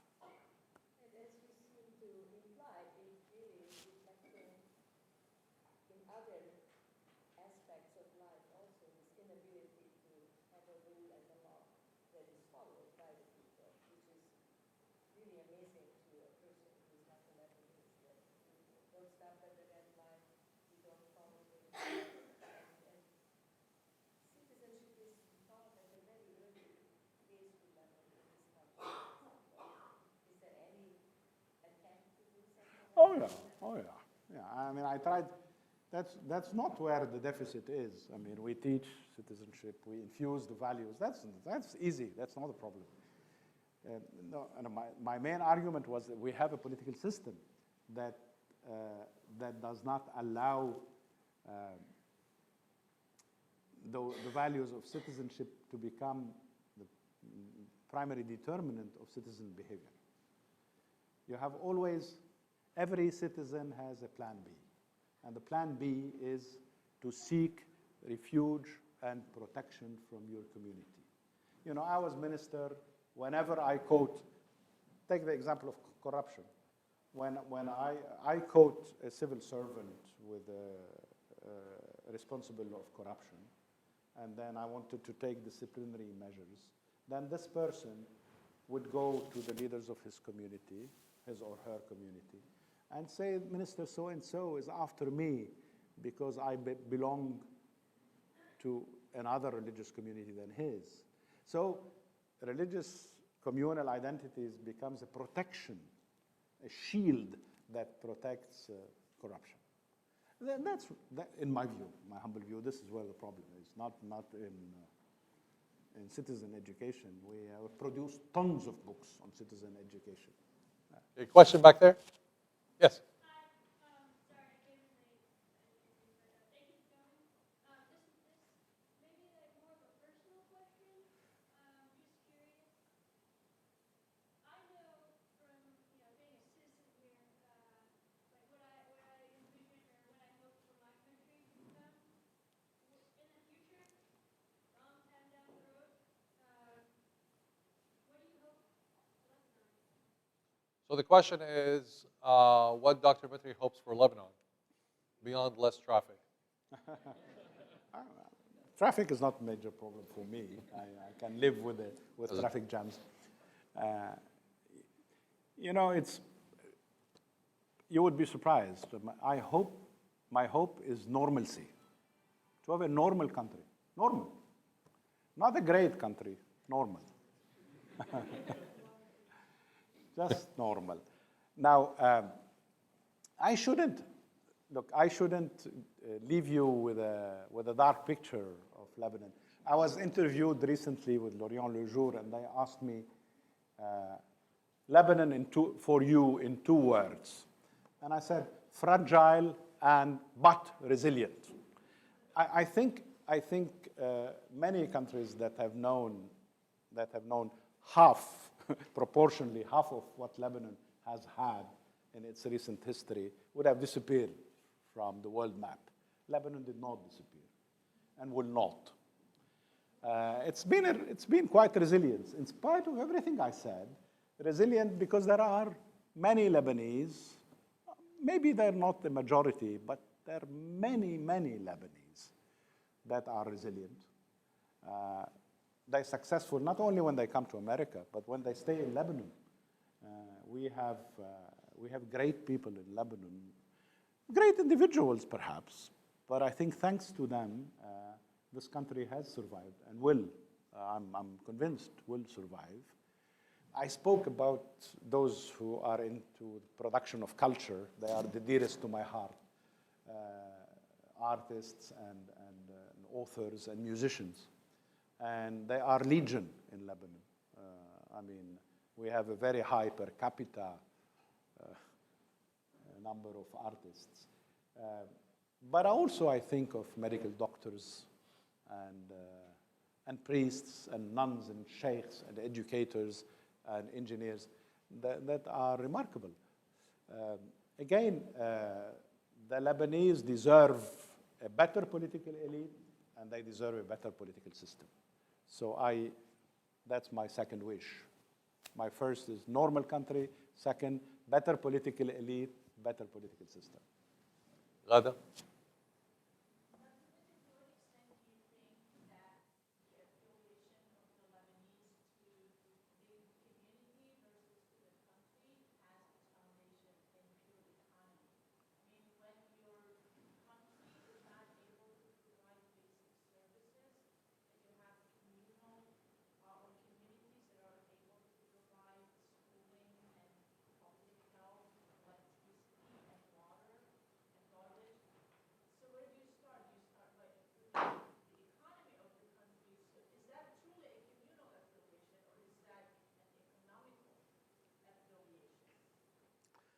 And as you seem to imply, it really is reflecting in other aspects of life also, this inability to have a rule and a law that is followed by the people, which is really amazing to a person who's not a Lebanese, that you don't stop at the red light, you don't follow the rules. And citizenship is taught at a very early age to Lebanon in this country. Is there any attempt to do something? Oh yeah. I mean, I tried. That's not where the deficit is. I mean, we teach citizenship, we infuse the values. That's easy. That's not a problem. No, and my main argument was that we have a political system that does not allow the values of citizenship to become the primary determinant of citizen behavior. You have always, every citizen has a plan B. And the plan B is to seek refuge and protection from your community. You know, I was minister. Whenever I quote, take the example of corruption. When I quote a civil servant with responsible of corruption, and then I wanted to take disciplinary measures, then this person would go to the leaders of his community, his or her community, and say, Minister so-and-so is after me because I belong to another religious community than his. So religious communal identities becomes a protection, a shield that protects corruption. That's, in my view, my humble view, this is where the problem is, not in citizen education. We have produced tons of books on citizen education. A question back there? Yes. Sorry, I came in late. Thank you for coming. This maybe like more of a personal question. Just curious. I know from being a citizen here, like what I envision or what I hope for my country to become in the future, long time down the road. What do you hope Lebanon? So the question is, what Dr. Mitri hopes for Lebanon beyond less traffic? Traffic is not a major problem for me. I can live with traffic jams. You know, you would be surprised. My hope is normalcy. To have a normal country. Normal. Not a great country, normal. Just normal. Now, I shouldn't leave you with a dark picture of Lebanon. I was interviewed recently with Lorient Le Jour, and they asked me, Lebanon for you in 2 words. And I said, fragile but resilient. I think many countries that have known half, proportionally half of what Lebanon has had in its recent history would have disappeared from the world map. Lebanon did not disappear and will not. It's been quite resilient, in spite of everything I said. Resilient because there are many Lebanese, maybe they're not the majority, but there are many, many Lebanese that are resilient. They're successful not only when they come to America, but when they stay in Lebanon. We have great people in Lebanon, great individuals perhaps, but I think thanks to them, this country has survived and will, I'm convinced, will survive. I spoke about those who are into the production of culture. They are the dearest to my heart, artists and authors and musicians. And they are legion in Lebanon. I mean, we have a very high per capita number of artists. But also I think of medical doctors and priests and nuns and sheikhs and educators and engineers that are remarkable. Again, the Lebanese deserve a better political elite and they deserve a better political system. So that's my second wish. My first is normal country. Second, better political elite, better political system. Ghada?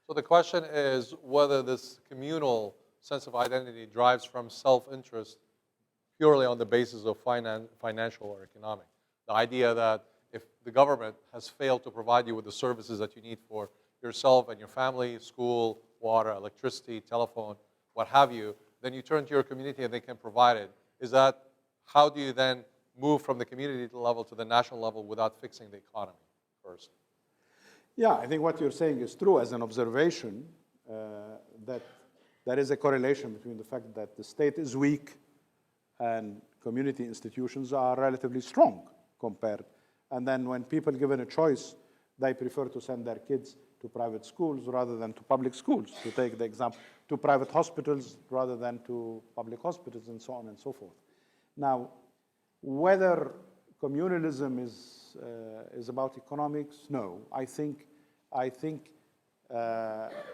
So the question is whether this communal sense of identity drives from self-interest purely on the basis of financial or economic. The idea that if the government has failed to provide you with the services that you need for yourself and your family, school, water, electricity, telephone, what have you, then you turn to your community and they can provide it. Is that, how do you then move from the community level to the national level without fixing the economy first. Yeah, I think what you're saying is true as an observation, that there is a correlation between the fact that the state is weak and community institutions are relatively strong compared. And then when people given a choice, they prefer to send their kids to private schools rather than to public schools, to take the example, to private hospitals rather than to public hospitals, and so on and so forth. Now, whether communalism is about economics, no. I think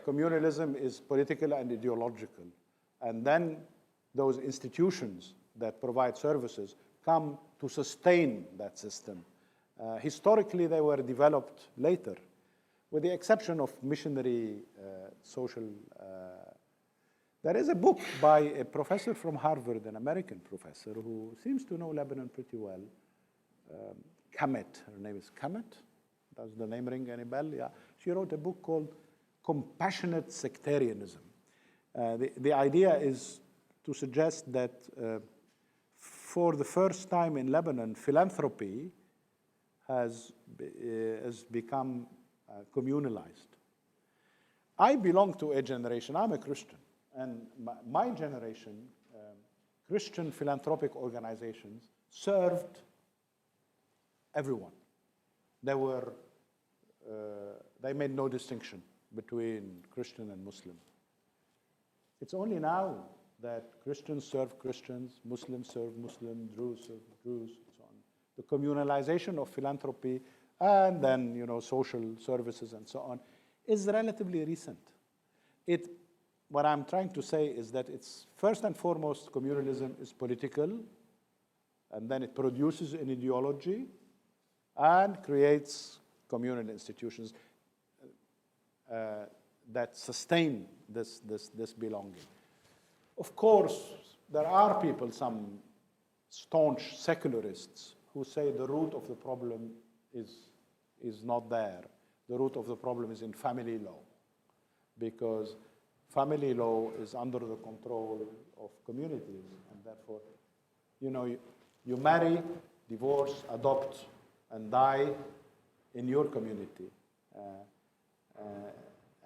communalism is political and ideological. And then those institutions that provide services come to sustain that system. Historically, they were developed later, with the exception of missionary social. There is a book by a professor from Harvard, an American professor, who seems to know Lebanon pretty well. Kamet, her name is Kamet. Does the name ring any bell? Yeah. She wrote a book called Compassionate Sectarianism. The idea is to suggest that for the first time in Lebanon, philanthropy has become communalized. I belong to a generation, I'm a Christian, and my generation, Christian philanthropic organizations served everyone. They made no distinction between Christian and Muslim. It's only now that Christians serve Christians, Muslims serve Muslims, Druze serve Druze, and so on. The communalization of philanthropy and then, social services and so on is relatively recent. What I'm trying to say is that it's first and foremost, communalism is political, and then it produces an ideology and creates communal institutions that sustain this belonging. Of course, there are people, some staunch secularists, who say the root of the problem is not there. The root of the problem is in family law, because family law is under the control of communities, and therefore, you marry, divorce, adopt, and die in your community.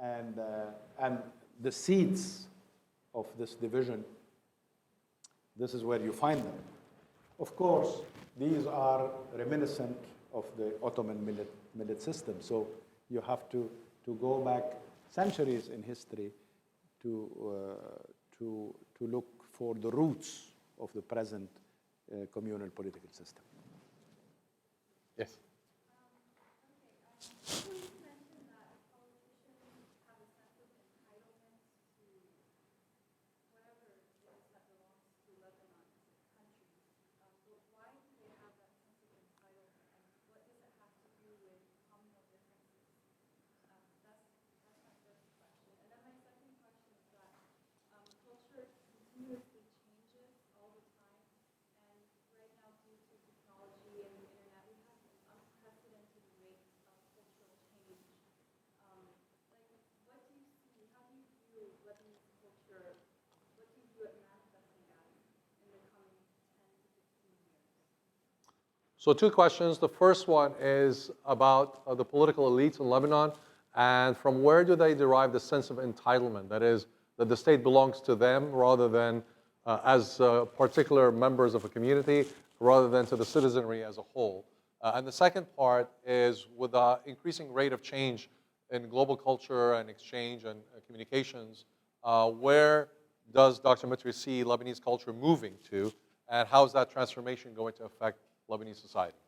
And the seeds of this division, this is where you find them. Of course, these are reminiscent of the Ottoman millet system. So you have to go back centuries in history to look for the roots of the present communal political system. Yes. Please mention that politicians have a sense of entitlement to whatever it is that belongs to Lebanon as a country. But why do they have that sense of entitlement, and what does it have to do with communal differences? That's my first question. And then my second question is that culture continuously changes all the time, and right now, due to technology and the internet, we have an unprecedented rate of cultural change. What do you see? How do you view Lebanese culture? What do you view it manifesting as in the coming 10 to 15 years? So 2 questions. The first one is about the political elites in Lebanon, and from where do they derive the sense of entitlement? That is, that the state belongs to them rather than as particular members of a community, rather than to the citizenry as a whole. And the second part is, with the increasing rate of change in global culture and exchange and communications, where does Dr. Mitri see Lebanese culture moving to, and how is that transformation going to affect Lebanese society?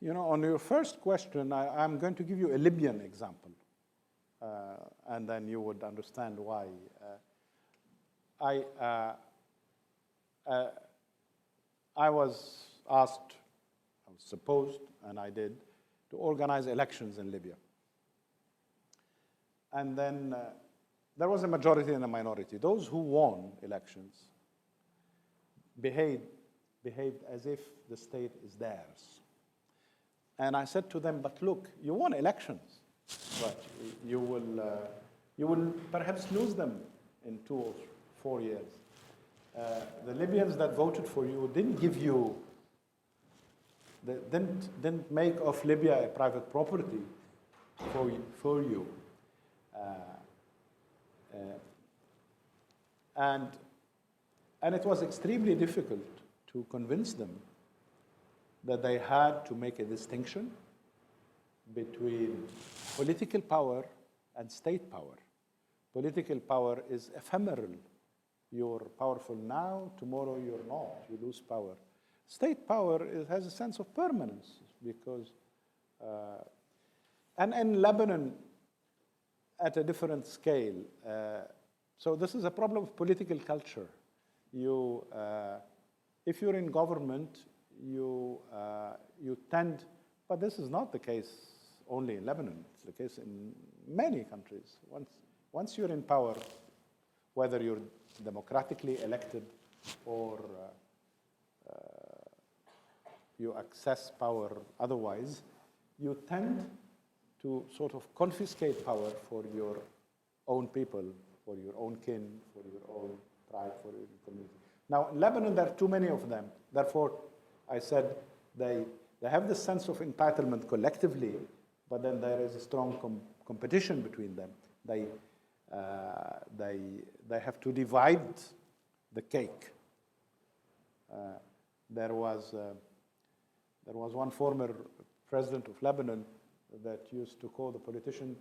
On your first question, I'm going to give you a Libyan example, and then you would understand why. I was asked, I was supposed, and I did, to organize elections in Libya. And then there was a majority and a minority. Those who won elections behaved as if the state is theirs. And I said to them, but look, you won elections, but you will perhaps lose them in 2 or 4 years. The Libyans that voted for you didn't give you, didn't make of Libya a private property for you. And it was extremely difficult to convince them that they had to make a distinction between political power and state power. Political power is ephemeral. You're powerful now, tomorrow you're not, you lose power. State power has a sense of permanence because, and in Lebanon, at a different scale. So this is a problem of political culture. If you're in government, you tend, but this is not the case only in Lebanon. It's the case in many countries. Once you're in power, whether you're democratically elected or you access power otherwise, you tend to sort of confiscate power for your own people, for your own kin, for your own tribe, for your community. Now, in Lebanon, there are too many of them. Therefore, I said they have this sense of entitlement collectively, but then there is a strong competition between them. They have to divide the cake. There was one former president of Lebanon that used to call the politician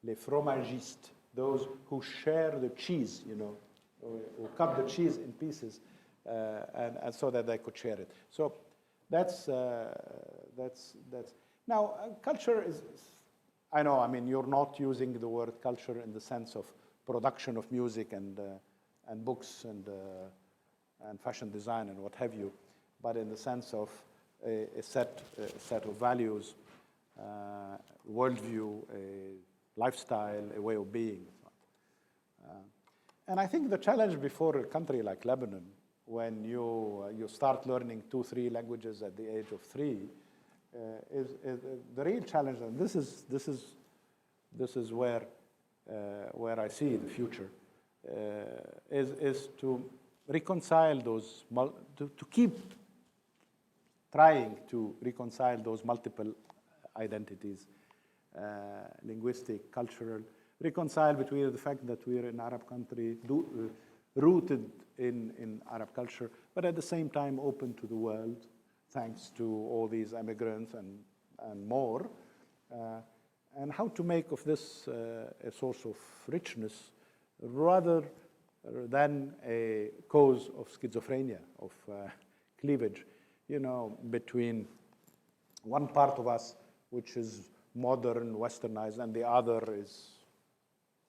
les fromagistes, those who share the cheese, who cut the cheese in pieces, and so that they could share it. So that's now culture is. I know. I mean, you're not using the word culture in the sense of production of music and books and fashion design and what have you, but in the sense of a set of values, worldview, a lifestyle, a way of being. And I think the challenge before a country like Lebanon, when you start learning 2-3 languages at the age of 3, is the real challenge, and this is where I see the future, is to reconcile those, to keep trying to reconcile those multiple identities, linguistic, cultural, reconcile between the fact that we're an Arab country, rooted in Arab culture, but at the same time open to the world, thanks to all these immigrants and more, and how to make of this a source of richness rather than a cause of schizophrenia, of cleavage, between one part of us, which is modern, westernized, and the other is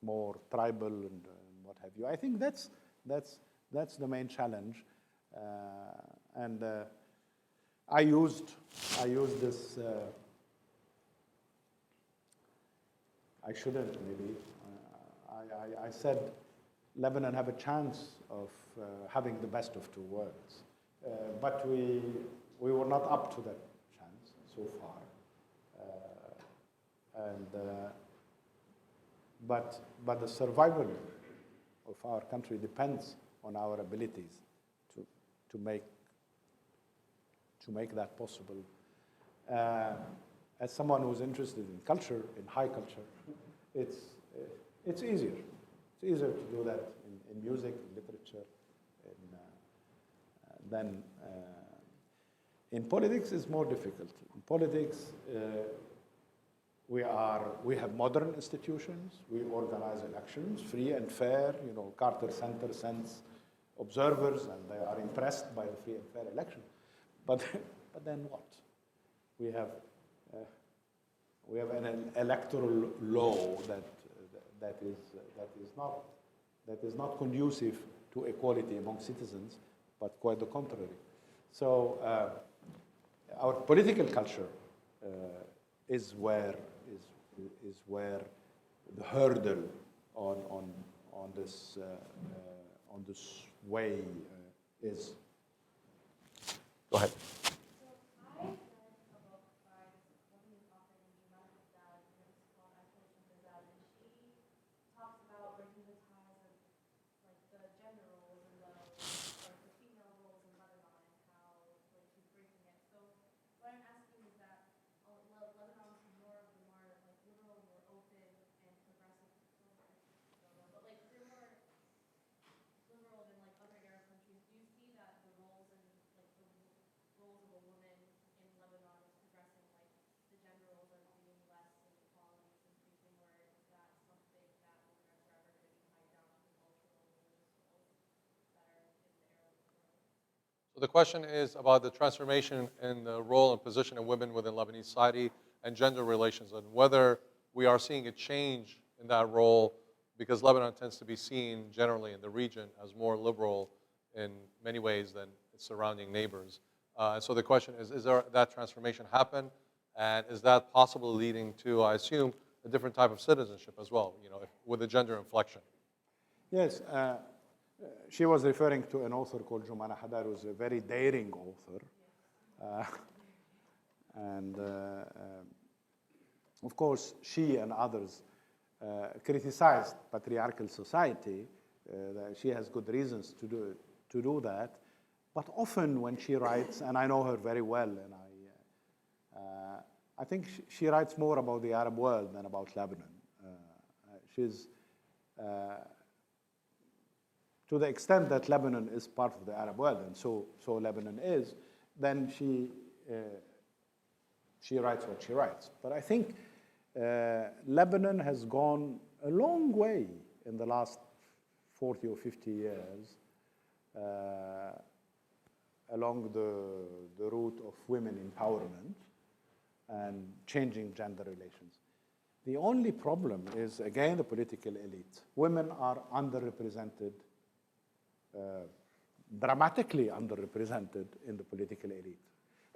more tribal and what have you. I think that's the main challenge, and I used this. I shouldn't maybe. I said Lebanon have a chance of having the best of two worlds, but we were not up to that chance so far. But the survival of our country depends on our abilities to make that possible. As someone who's interested in culture, in high culture, it's easier. It's easier to do that in music, in literature, than in politics. It's more difficult. In politics, we have modern institutions. We organize elections, free and fair. Carter Center sends observers, and they are impressed by the free and fair election. But then what? We have an electoral law that is not conducive to equality among citizens, but quite the contrary. So our political culture is where the hurdle on this way is. Go ahead. So I read a book by this Lebanese author named Jumana Haddad, and it's called Isolation Gazelle, and she talks about breaking the ties of like the generals and the So the question is about the transformation in the role and position of women within Lebanese society and gender relations, and whether we are seeing a change in that role, because Lebanon tends to be seen generally in the region as more liberal in many ways than its surrounding neighbors. And so the question is there that transformation happen? And is that possibly leading to, I assume, a different type of citizenship as well, with a gender inflection? Yes, she was referring to an author called Jumana Hadar, who's a very daring author. And of course, she and others criticized patriarchal society. That she has good reasons to do that. But often when she writes, and I know her very well, and I think she writes more about the Arab world than about Lebanon. She's to the extent that Lebanon is part of the Arab world, and so Lebanon is, then she writes what she writes. But I think Lebanon has gone a long way in the last 40 or 50 years along the route of women empowerment and changing gender relations. The only problem is, again, the political elite. Women are underrepresented, dramatically underrepresented in the political elite.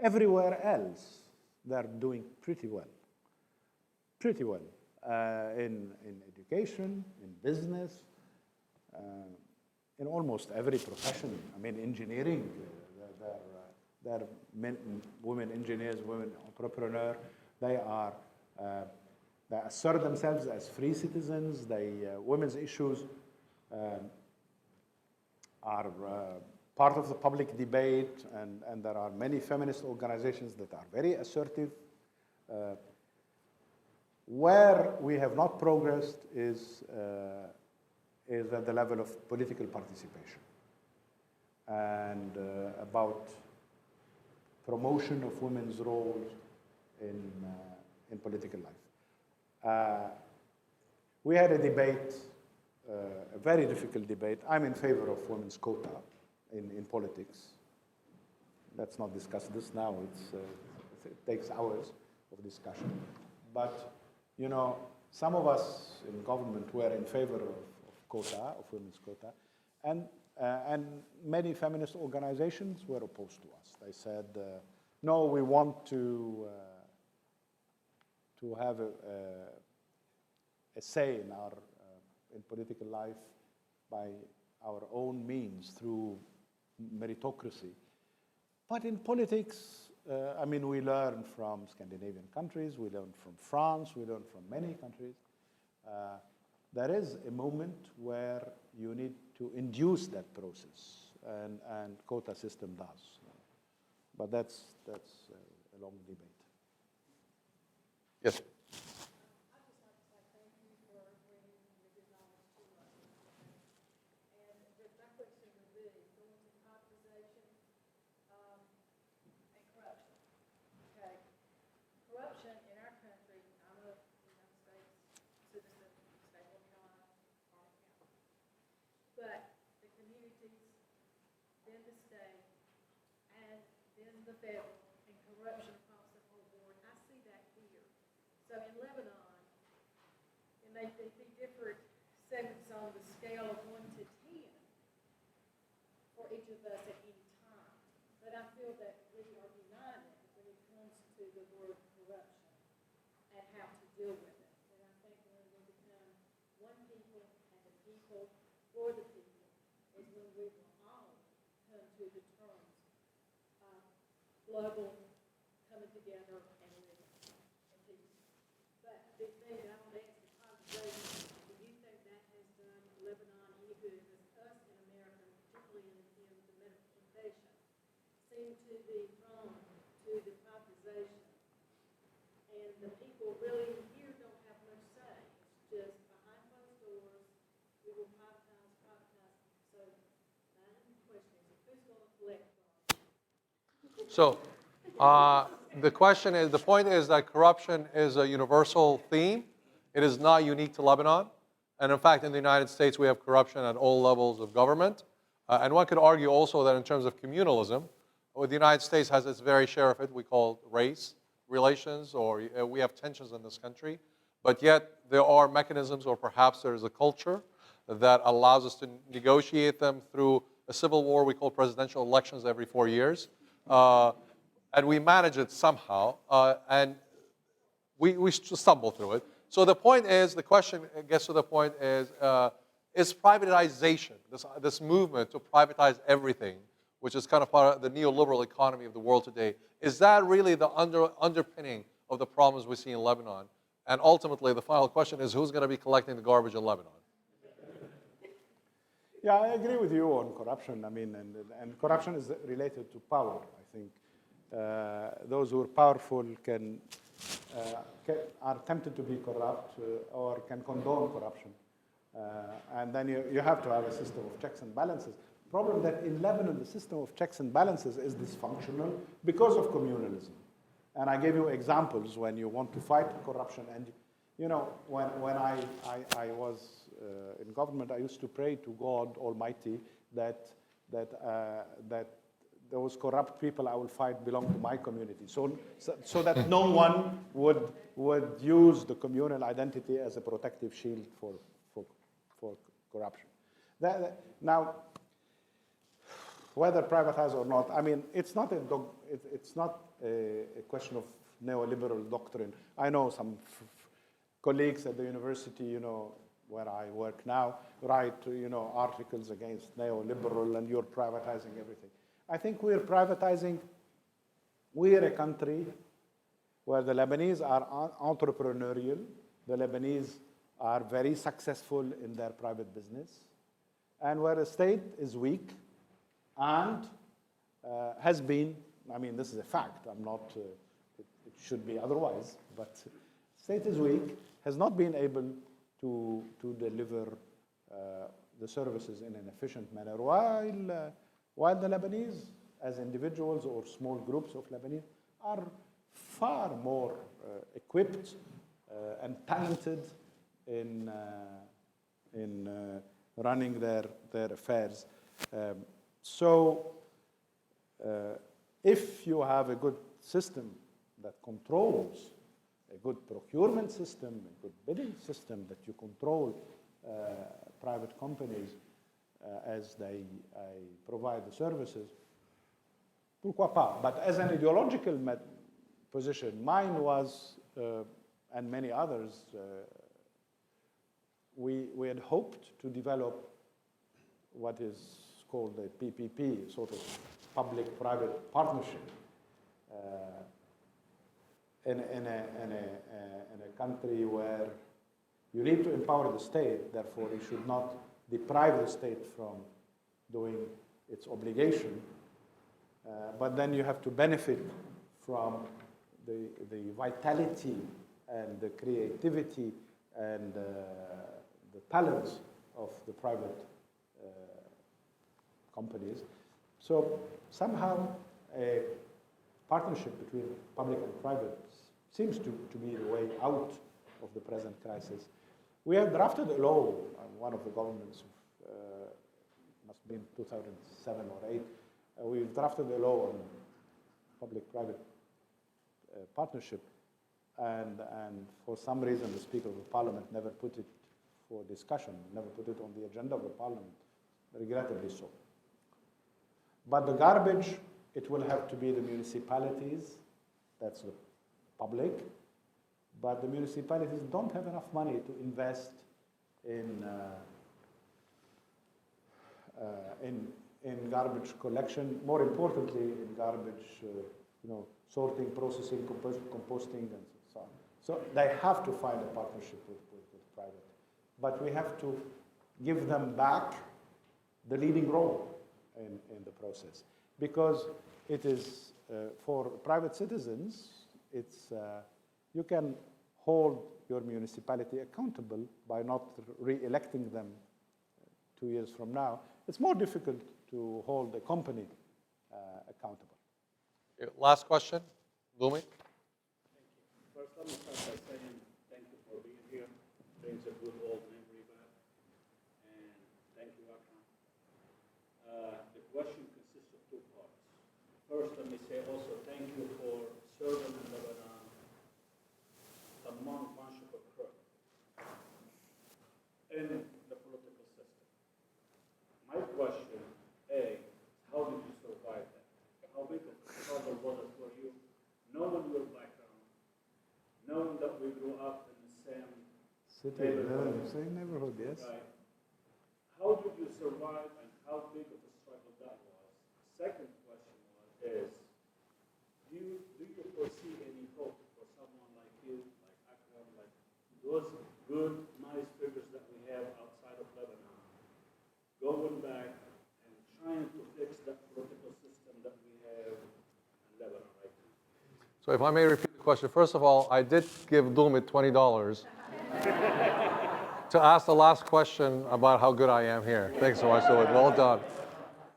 Everywhere else, they're doing pretty well. Pretty well. In education, in business, in almost every profession. I mean, engineering, there are women engineers, women entrepreneurs. They assert themselves as free citizens. Women's issues are part of the public debate, and there are many feminist organizations that are very assertive. Where we have not progressed is at the level of political participation and about promotion of women's roles in political life. We had a debate, a very difficult debate. I'm in favor of women's quota in politics. Let's not discuss this now. It takes hours of discussion. But, some of us in government were in favor of quota, of women's quota, and many feminist organizations were opposed to us. They said, no, we want to have a say in political life by our own means through meritocracy. But in politics, we learn from Scandinavian countries, we learn from France, we learn from many countries. There is a moment where you need to induce that process, and quota system does. But that's a long debate. Yes. I'd just like to say thank you for bringing your good knowledge to us. And my question would be, going to privatization and corruption. Okay. Corruption in our country, I'm a United States citizen, state of North Carolina, Harlan County. But the communities, then the state, and then the federal, and corruption across the whole board, I see that here. So in Lebanon, it may be different segments on the scale of 1 to 10 for each of us at any time. But I feel that we are united when it comes to the word corruption and how to deal with it. And I think when we become one people and the people for the people is when we will all come to the terms of global coming together and living in peace. But the thing that I want to ask the congregation, do you think that has done Lebanon any good? Because us in America, particularly in the medical profession, seem to be prone to the privatization. And the people really here don't have much say. It's just behind closed doors, we will privatize. So my question is, who's going to collect from? So the point is that corruption is a universal theme. It is not unique to Lebanon. And in fact, in the United States, we have corruption at all levels of government. And one could argue also that in terms of communalism, the United States has its very share of it. We call race relations, or we have tensions in this country. But yet there are mechanisms, or perhaps there is a culture that allows us to negotiate them through a civil war we call presidential elections every 4 years. And we manage it somehow, and we stumble through it. So the point is, the question gets to the point is privatization, this movement to privatize everything, which is kind of part of the neoliberal economy of the world today, is that really the underpinning of the problems we see in Lebanon? And ultimately, the final question is, who's going to be collecting the garbage in Lebanon? Yeah, I agree with you on corruption. I mean, and corruption is related to power. I think those who are powerful are tempted to be corrupt or can condone corruption. And then you have to have a system of checks and balances. Problem that in Lebanon, the system of checks and balances is dysfunctional because of communalism. And I gave you examples when you want to fight corruption. And, you know, when I was in government, I used to pray to God Almighty that those corrupt people I will fight belong to my community. So that no one would use the communal identity as a protective shield for corruption. Now, whether privatized or not, I mean, it's not a question of neoliberal doctrine. I know some colleagues at the university, you know, where I work now, write, you know, articles against neoliberal and you're privatizing everything. I think we're privatizing. We're a country where the Lebanese are entrepreneurial. The Lebanese are very successful in their private business. And where the state is weak and has been, I mean, this is a fact. I'm not, it should be otherwise, but state is weak, has not been able to deliver the services in an efficient manner, while the Lebanese, as individuals or small groups of Lebanese, are far more equipped and talented in running their affairs. So if you have a good system that controls, a good procurement system, a good bidding system, that you control private companies as they provide the services, pourquoi pas? But as an ideological position, mine was, and many others, we had hoped to develop what is called a PPP, sort of public-private partnership, in a country where you need to empower the state, therefore you should not deprive the state from doing its obligation, but then you have to benefit from the vitality and the creativity and the talents of the private companies. So somehow a partnership between public and private seems to be the way out of the present crisis. We have drafted a law, one of the governments, must have been 2007 or 8, we've drafted a law on public-private partnership, and for some reason the Speaker of the Parliament never put it for discussion, never put it on the agenda of the Parliament, regrettably so. But the garbage, it will have to be the municipalities, that's the public, but the municipalities don't have enough money to invest in garbage collection, more importantly, in garbage, sorting, processing, composting, and so on. So they have to find a partnership with private. But we have to give them back the leading role in the process. Because it is, for private citizens, it's, you can hold your municipality accountable by not re-electing them 2 years from now. It's more difficult to hold a company accountable. Last question, Lumi. Thank you. First, let me start by saying thank you for being here. Brings a good old memory back. And thank you, Akram. question consists of two parts. First, let me say also thank you for serving in Lebanon among a bunch of crooks in the political system. My question, A, how did you survive that? How big of a struggle was it for you, knowing your background, knowing that we grew up in the same Same neighborhood, yes. right? How did you survive and how big of a struggle that was? Second question is, do you foresee any hope for someone like you, like Akram, like those good, nice figures that we have outside of Lebanon, going back and trying to fix that political system that we have in Lebanon right now? So if I may repeat the question, first of all, I did give Dulmit $20 to ask the last question about how good I am here. Thanks so much, Dulmit. Well done.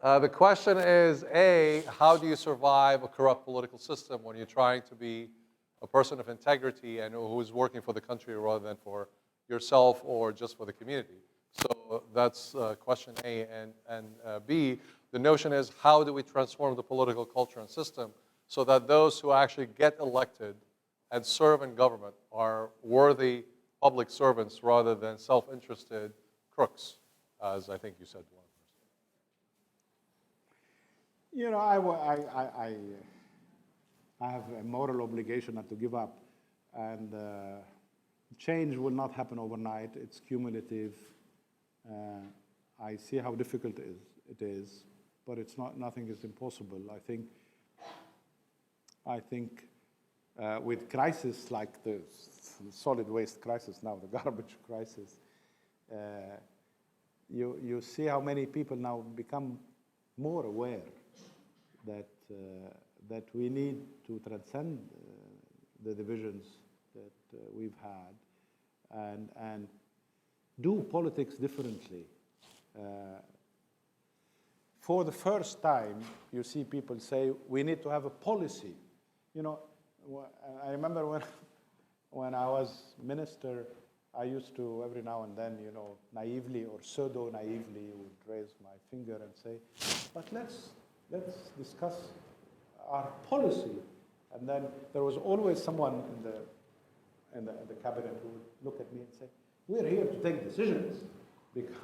The question is, A, how do you survive a corrupt political system when you're trying to be a person of integrity and who's working for the country rather than for yourself or just for the community? So that's question A. And B, the notion is, how do we transform the political culture and system so that those who actually get elected and serve in government are worthy public servants rather than self-interested crooks, as I think you said to one person. You know, I have a moral obligation not to give up, and change will not happen overnight. It's cumulative. I see how difficult it is, but it's not. Nothing is impossible. I think with crisis like the solid waste crisis now, the garbage crisis, you see how many people now become more aware that we need to transcend the divisions that we've had and do politics differently. For the first time, you see people say, we need to have a policy. You know, I remember when I was minister, I used to, every now and then, you know, naively or pseudo-naively would raise my finger and say, but let's discuss our policy. And then there was always someone in the cabinet who would look at me and say, we're here to take decisions. Because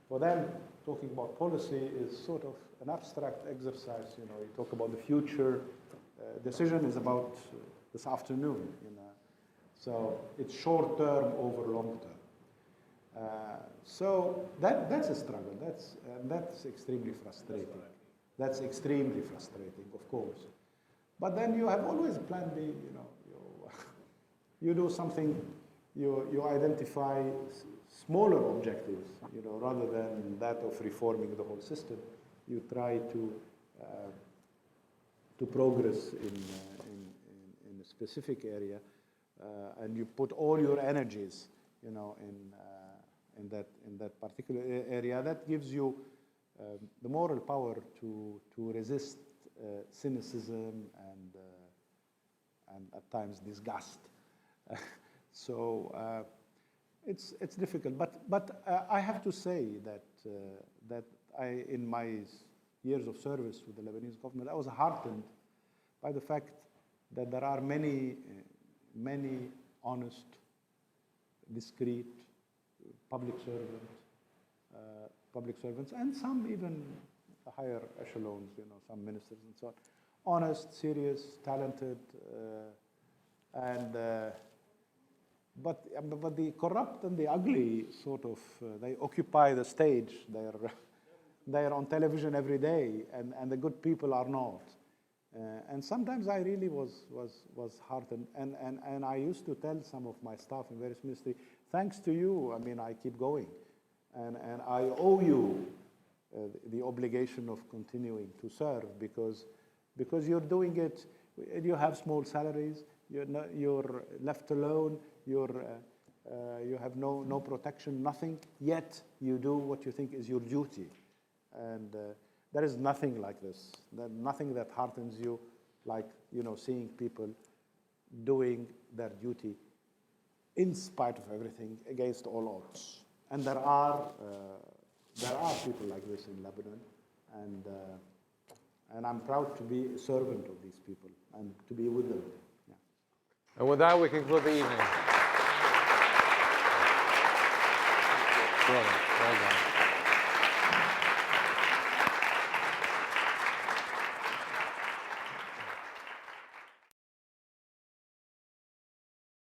for them, talking about policy is sort of an abstract exercise. You know, you talk about the future. Decision is about this afternoon, you know. So it's short term over long term. So that's a struggle. That's extremely frustrating. That's extremely frustrating, of course. But then you have always a plan B. You know, you do something. You identify smaller objectives. You know, rather than that of reforming the whole system, you try to progress in a specific area, and you put all your energies, you know, in that particular area. That gives you the moral power to resist cynicism and at times disgust. So it's difficult, but I have to say that I, in my years of service with the Lebanese government, I was heartened by the fact that there are many honest, discreet public servants, and some even higher echelons, you know, some ministers and so on, honest, serious, talented, but the corrupt and the ugly sort of they occupy the stage. They're on television every day, and the good people are not. And sometimes I really was heartened, and I used to tell some of my staff in various ministries, thanks to you, I mean, I keep going, and I owe you the obligation of continuing to serve because you're doing it. You have small salaries. You're left alone. You have no protection, nothing. Yet you do what you think is your duty, and there is nothing like this. Nothing that heartens you like, you know, seeing people doing their duty in spite of everything, against all odds. And there are people like this in Lebanon, and I'm proud to be a servant of these people and to be with them. Yeah. And with that, we conclude the evening. Brilliant. Well done.